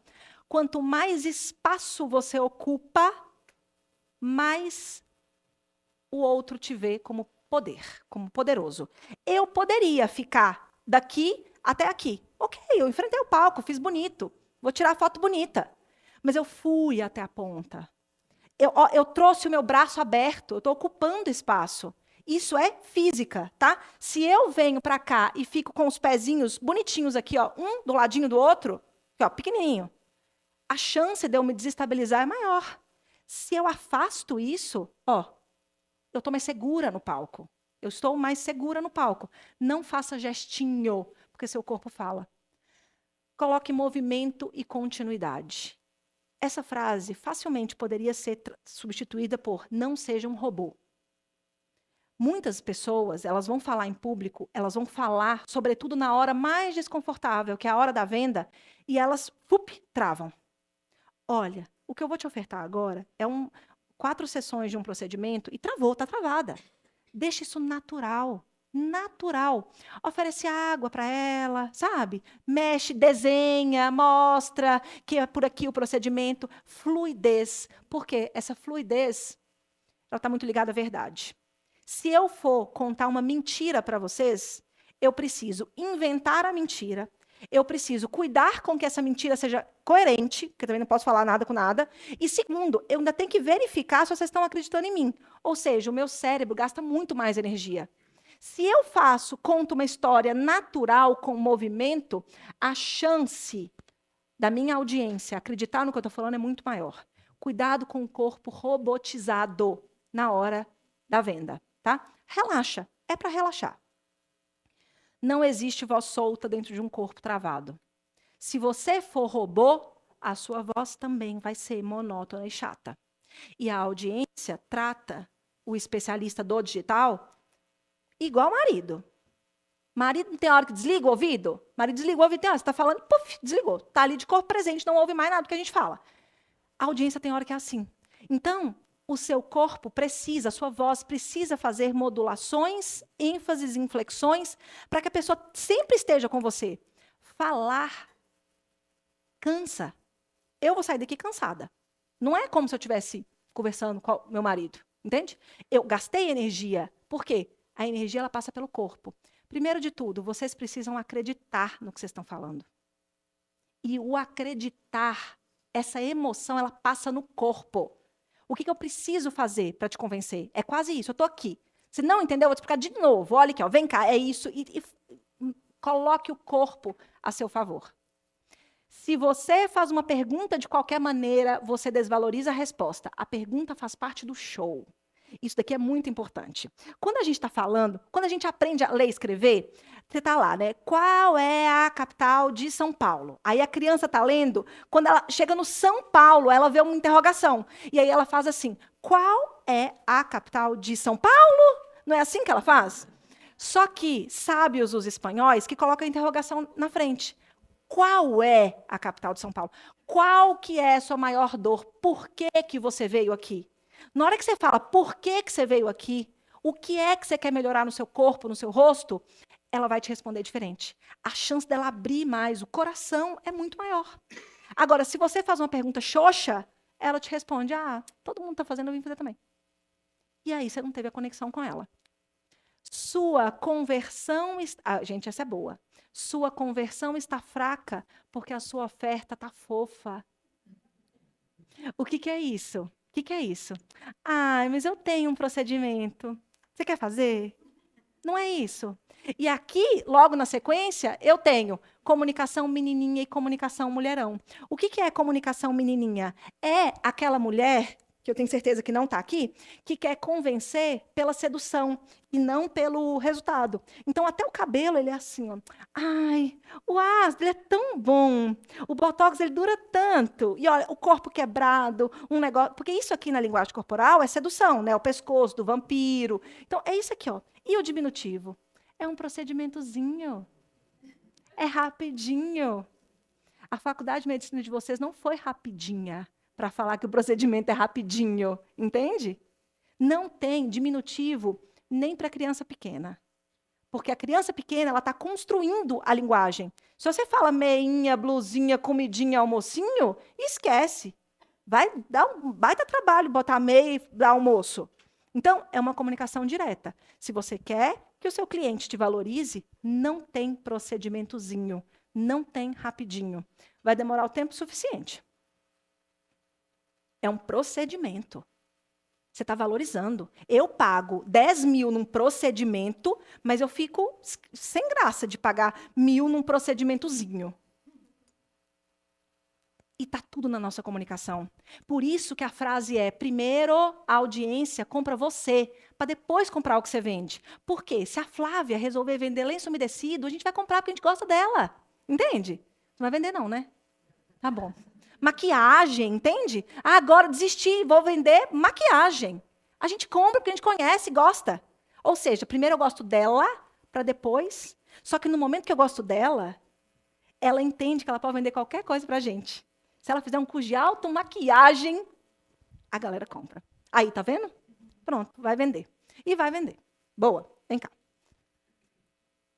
Quanto mais espaço você ocupa, mais o outro te vê como poder, como poderoso. Eu poderia ficar daqui até aqui. Ok, eu enfrentei o palco, fiz bonito. Vou tirar a foto bonita. Mas eu fui até a ponta. Eu trouxe o meu braço aberto, eu estou ocupando espaço. Isso é física, tá? Se eu venho para cá e fico com os pezinhos bonitinhos aqui, ó, um do ladinho do outro, aqui, ó, pequenininho, a chance de eu me desestabilizar é maior. Se eu afasto isso, ó, eu estou mais segura no palco. Eu estou mais segura no palco. Não faça gestinho, porque seu corpo fala. Coloque movimento e continuidade. Essa frase facilmente poderia ser substituída por não seja um robô. Muitas pessoas, elas vão falar em público, elas vão falar, sobretudo na hora mais desconfortável, que é a hora da venda, e elas, travam. Olha, o que eu vou te ofertar agora é 4 sessões de um procedimento e travou, está travada. Deixa isso natural. Natural. Oferece água para ela, sabe? Mexe, desenha, mostra que é por aqui o procedimento. Fluidez. Porque essa fluidez, ela está muito ligada à verdade. Se eu for contar uma mentira para vocês, eu preciso inventar a mentira. Eu preciso cuidar com que essa mentira seja coerente, porque eu também não posso falar nada com nada. E segundo, eu ainda tenho que verificar se vocês estão acreditando em mim. Ou seja, o meu cérebro gasta muito mais energia. Se eu conto uma história natural com movimento, a chance da minha audiência acreditar no que eu estou falando é muito maior. Cuidado com o corpo robotizado na hora da venda, tá? Relaxa, é para relaxar. Não existe voz solta dentro de um corpo travado. Se você for robô, a sua voz também vai ser monótona e chata. E a audiência trata o especialista do digital igual marido. Marido não tem hora que desliga o ouvido? Marido desligou o ouvido, tem hora, você está falando, puf, desligou. Está ali de corpo presente, não ouve mais nada do que a gente fala. A audiência tem hora que é assim. Então, o seu corpo precisa, a sua voz precisa fazer modulações, ênfases, inflexões, para que a pessoa sempre esteja com você. Falar cansa. Eu vou sair daqui cansada. Não é como se eu estivesse conversando com o meu marido. Entende? Eu gastei energia. Por quê? A energia ela passa pelo corpo. Primeiro de tudo, vocês precisam acreditar no que vocês estão falando. E o acreditar, essa emoção, ela passa no corpo. O que eu preciso fazer para te convencer? É quase isso, eu estou aqui. Se não entendeu, eu vou te explicar de novo. Olha aqui, ó, vem cá, é isso. E coloque o corpo a seu favor. Se você faz uma pergunta de qualquer maneira, você desvaloriza a resposta. A pergunta faz parte do show. Isso daqui é muito importante. Quando a gente está falando, quando a gente aprende a ler e escrever, você está lá, né? Qual é a capital de São Paulo? Aí a criança está lendo, quando ela chega no São Paulo, ela vê uma interrogação. E aí ela faz assim: qual é a capital de São Paulo? Não é assim que ela faz? Só que sábios os espanhóis que colocam a interrogação na frente. Qual é a capital de São Paulo? Qual que é a sua maior dor? Por que que você veio aqui? Na hora que você fala por que que você veio aqui, o que é que você quer melhorar no seu corpo, no seu rosto, ela vai te responder diferente. A chance dela abrir mais o coração é muito maior. Agora, se você faz uma pergunta xoxa, ela te responde: ah, todo mundo está fazendo, eu vim fazer também. E aí você não teve a conexão com ela. Sua conversão... gente, essa é boa. Sua conversão está fraca porque a sua oferta está fofa. O que é isso? O que é isso? Ah, mas eu tenho um procedimento. Você quer fazer? Não é isso. E aqui, logo na sequência, eu tenho comunicação menininha e comunicação mulherão. O que é comunicação menininha? É aquela mulher, que eu tenho certeza que não está aqui, que quer convencer pela sedução e não pelo resultado. Então, até o cabelo, ele é assim, ó. Ai, o ácido, ele é tão bom. O botox, ele dura tanto. E olha, o corpo quebrado, um negócio... Porque isso aqui na linguagem corporal é sedução, né? O pescoço do vampiro. Então, é isso aqui, ó. E o diminutivo? É um procedimentozinho. É rapidinho. A faculdade de medicina de vocês não foi rapidinha para falar que o procedimento é rapidinho, entende? Não tem diminutivo nem para criança pequena. Porque a criança pequena, ela está construindo a linguagem. Se você fala meinha, blusinha, comidinha, almocinho, esquece. Vai dar um baita trabalho botar meia e dar almoço. Então, é uma comunicação direta. Se você quer que o seu cliente te valorize, não tem procedimentozinho, não tem rapidinho. Vai demorar o tempo suficiente. É um procedimento. Você está valorizando. Eu pago 10 mil num procedimento, mas eu fico sem graça de pagar 1.000 num procedimentozinho. E está tudo na nossa comunicação. Por isso que a frase é: primeiro a audiência compra você, para depois comprar o que você vende. Por quê? Se a Flávia resolver vender lenço umedecido, a gente vai comprar porque a gente gosta dela. Entende? Não vai vender não, né? Tá bom. Maquiagem, entende? Ah, agora desisti, vou vender maquiagem. A gente compra porque a gente conhece e gosta. Ou seja, primeiro eu gosto dela, para depois... Só que no momento que eu gosto dela, ela entende que ela pode vender qualquer coisa para a gente. Se ela fizer um curso de automaquiagem, a galera compra. Aí, tá vendo? Pronto, vai vender. E vai vender. Boa, vem cá.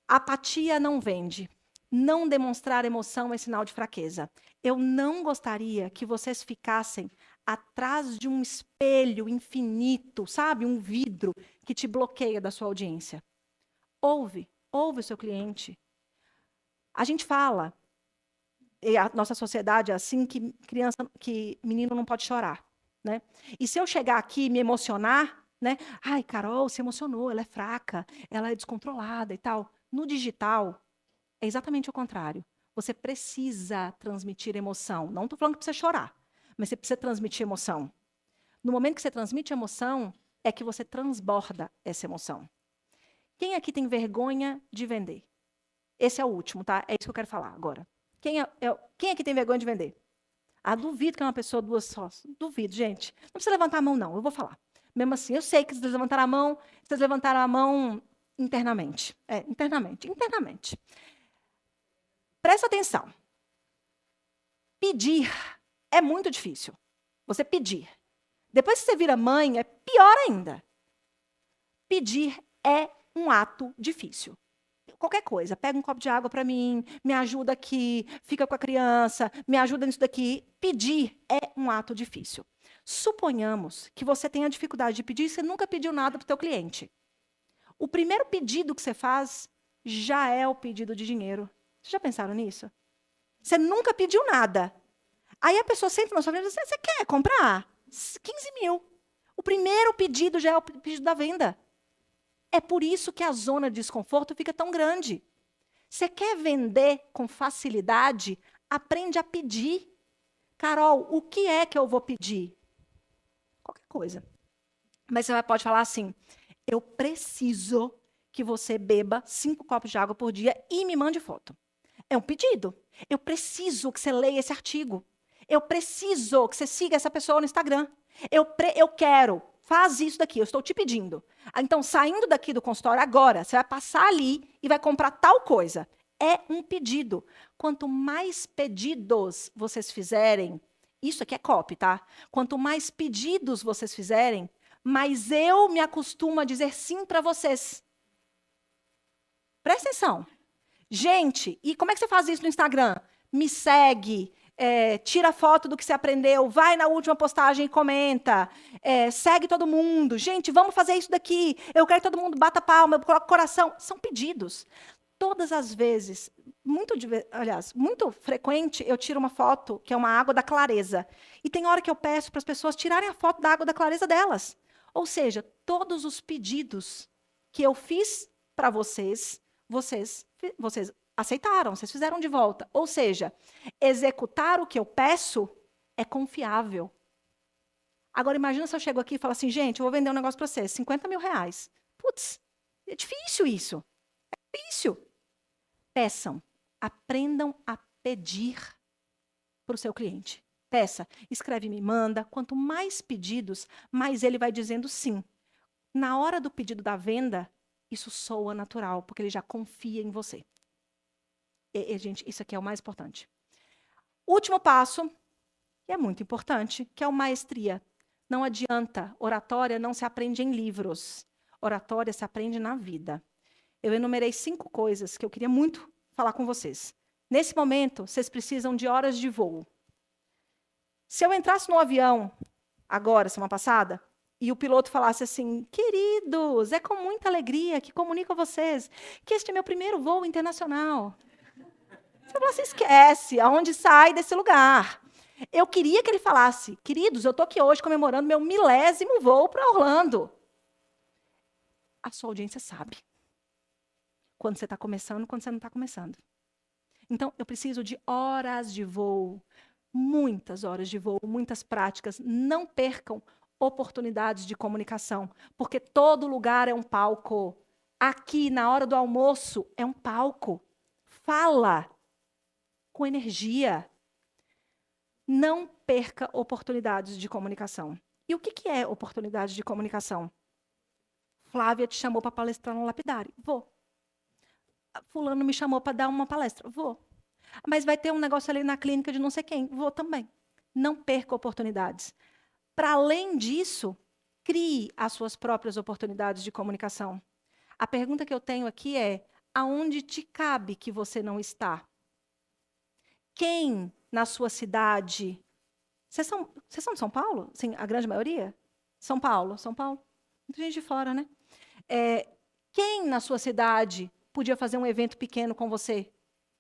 Apatia não vende. Não demonstrar emoção é sinal de fraqueza. Eu não gostaria que vocês ficassem atrás de um espelho infinito, sabe? Um vidro que te bloqueia da sua audiência. Ouve o seu cliente. A gente fala, e a nossa sociedade é assim, que menino não pode chorar, né? E se eu chegar aqui e me emocionar, né? Ai, Carol se emocionou, ela é fraca, ela é descontrolada e tal. No digital, é exatamente o contrário. Você precisa transmitir emoção. Não estou falando que precisa chorar, mas você precisa transmitir emoção. No momento que você transmite emoção, é que você transborda essa emoção. Quem aqui tem vergonha de vender? Esse é o último, tá? É isso que eu quero falar agora. Quem aqui tem vergonha de vender? Ah, duvido que é uma pessoa, duas sócios. Duvido, gente. Não precisa levantar a mão, não. Eu vou falar. Mesmo assim, eu sei que vocês levantaram a mão internamente. Internamente. Presta atenção. Pedir é muito difícil. Você pedir. Depois que você vira mãe, é pior ainda. Pedir é um ato difícil. Qualquer coisa. Pega um copo de água para mim, me ajuda aqui, fica com a criança, me ajuda nisso daqui. Pedir é um ato difícil. Suponhamos que você tenha dificuldade de pedir e você nunca pediu nada para o teu cliente. O primeiro pedido que você faz já é o pedido de dinheiro. Vocês já pensaram nisso? Você nunca pediu nada. Aí a pessoa senta na sua frente e diz, você quer comprar 15 mil. O primeiro pedido já é o pedido da venda. É por isso que a zona de desconforto fica tão grande. Você quer vender com facilidade? Aprende a pedir. Carol, o que é que eu vou pedir? Qualquer coisa. Mas você pode falar assim, eu preciso que você beba 5 copos de água por dia e me mande foto. É um pedido. Eu preciso que você leia esse artigo. Eu preciso que você siga essa pessoa no Instagram. Eu quero. Faz isso daqui, eu estou te pedindo. Então, saindo daqui do consultório agora, você vai passar ali e vai comprar tal coisa. É um pedido. Quanto mais pedidos vocês fizerem, isso aqui é copy, tá? Quanto mais pedidos vocês fizerem, mais eu me acostumo a dizer sim para vocês. Presta atenção. Gente, e como é que você faz isso no Instagram? Me segue, tira foto do que você aprendeu, vai na última postagem e comenta, segue todo mundo. Gente, vamos fazer isso daqui. Eu quero que todo mundo bata palma, eu coloco coração. São pedidos. Todas as vezes, muito frequente, eu tiro uma foto, que é uma água da clareza. E tem hora que eu peço para as pessoas tirarem a foto da água da clareza delas. Ou seja, todos os pedidos que eu fiz para vocês aceitaram, vocês fizeram de volta. Ou seja, executar o que eu peço é confiável. Agora, imagina se eu chego aqui e falo assim, gente, eu vou vender um negócio para vocês, 50 mil reais. Putz, é difícil isso. É difícil. Peçam, aprendam a pedir para o seu cliente. Peça, escreve, me manda. Quanto mais pedidos, mais ele vai dizendo sim. Na hora do pedido da venda, isso soa natural, porque ele já confia em você. Gente, isso aqui é o mais importante. Último passo, que é muito importante, que é o maestria. Não adianta, oratória não se aprende em livros. Oratória se aprende na vida. Eu enumerei 5 coisas que eu queria muito falar com vocês. Nesse momento, vocês precisam de horas de voo. Se eu entrasse no avião, agora, semana passada, e o piloto falasse assim, queridos, é com muita alegria que comunico a vocês que este é meu primeiro voo internacional. Você fala assim, esquece, aonde sai desse lugar. Eu queria que ele falasse, queridos, eu estou aqui hoje comemorando meu 1000º voo para Orlando. A sua audiência sabe. Quando você está começando, quando você não está começando. Então, eu preciso de horas de voo, muitas horas de voo, muitas práticas. Não percam oportunidades de comunicação, porque todo lugar é um palco. Aqui, na hora do almoço, é um palco. Fala com energia. Não perca oportunidades de comunicação. E o que é oportunidade de comunicação? Flávia te chamou para palestrar no Lapidário. Vou. Fulano me chamou para dar uma palestra. Vou. Mas vai ter um negócio ali na clínica de não sei quem. Vou também. Não perca oportunidades. Para além disso, crie as suas próprias oportunidades de comunicação. A pergunta que eu tenho aqui é, aonde te cabe que você não está? Quem na sua cidade... Vocês são de São Paulo? Sim, a grande maioria? São Paulo. Muita gente de fora, né? Quem na sua cidade podia fazer um evento pequeno com você?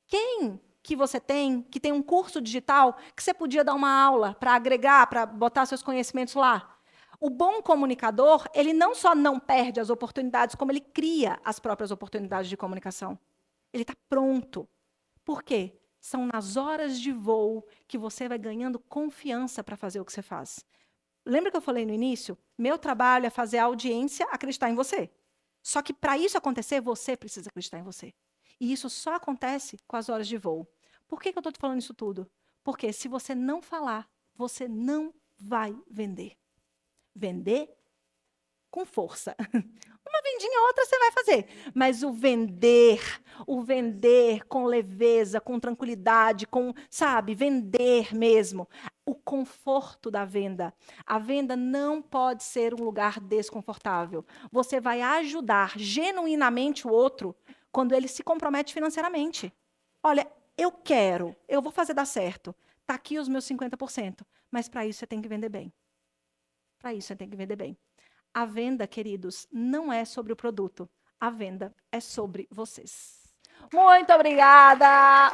Quem que você tem, que tem um curso digital, que você podia dar uma aula para agregar, para botar seus conhecimentos lá? O bom comunicador, ele não só não perde as oportunidades, como ele cria as próprias oportunidades de comunicação. Ele está pronto. Por quê? São nas horas de voo que você vai ganhando confiança para fazer o que você faz. Lembra que eu falei no início? Meu trabalho é fazer a audiência acreditar em você. Só que para isso acontecer, você precisa acreditar em você. E isso só acontece com as horas de voo. Por que eu estou te falando isso tudo? Porque se você não falar, você não vai vender. Vender com força. Uma vendinha ou outra você vai fazer. Mas o vender com leveza, com tranquilidade, vender mesmo. O conforto da venda. A venda não pode ser um lugar desconfortável. Você vai ajudar genuinamente o outro quando ele se compromete financeiramente. Olha, eu vou fazer dar certo. Está aqui os meus 50%. Mas para isso você tem que vender bem. Para isso, você tem que vender bem. A venda, queridos, não é sobre o produto. A venda é sobre vocês. Muito obrigada!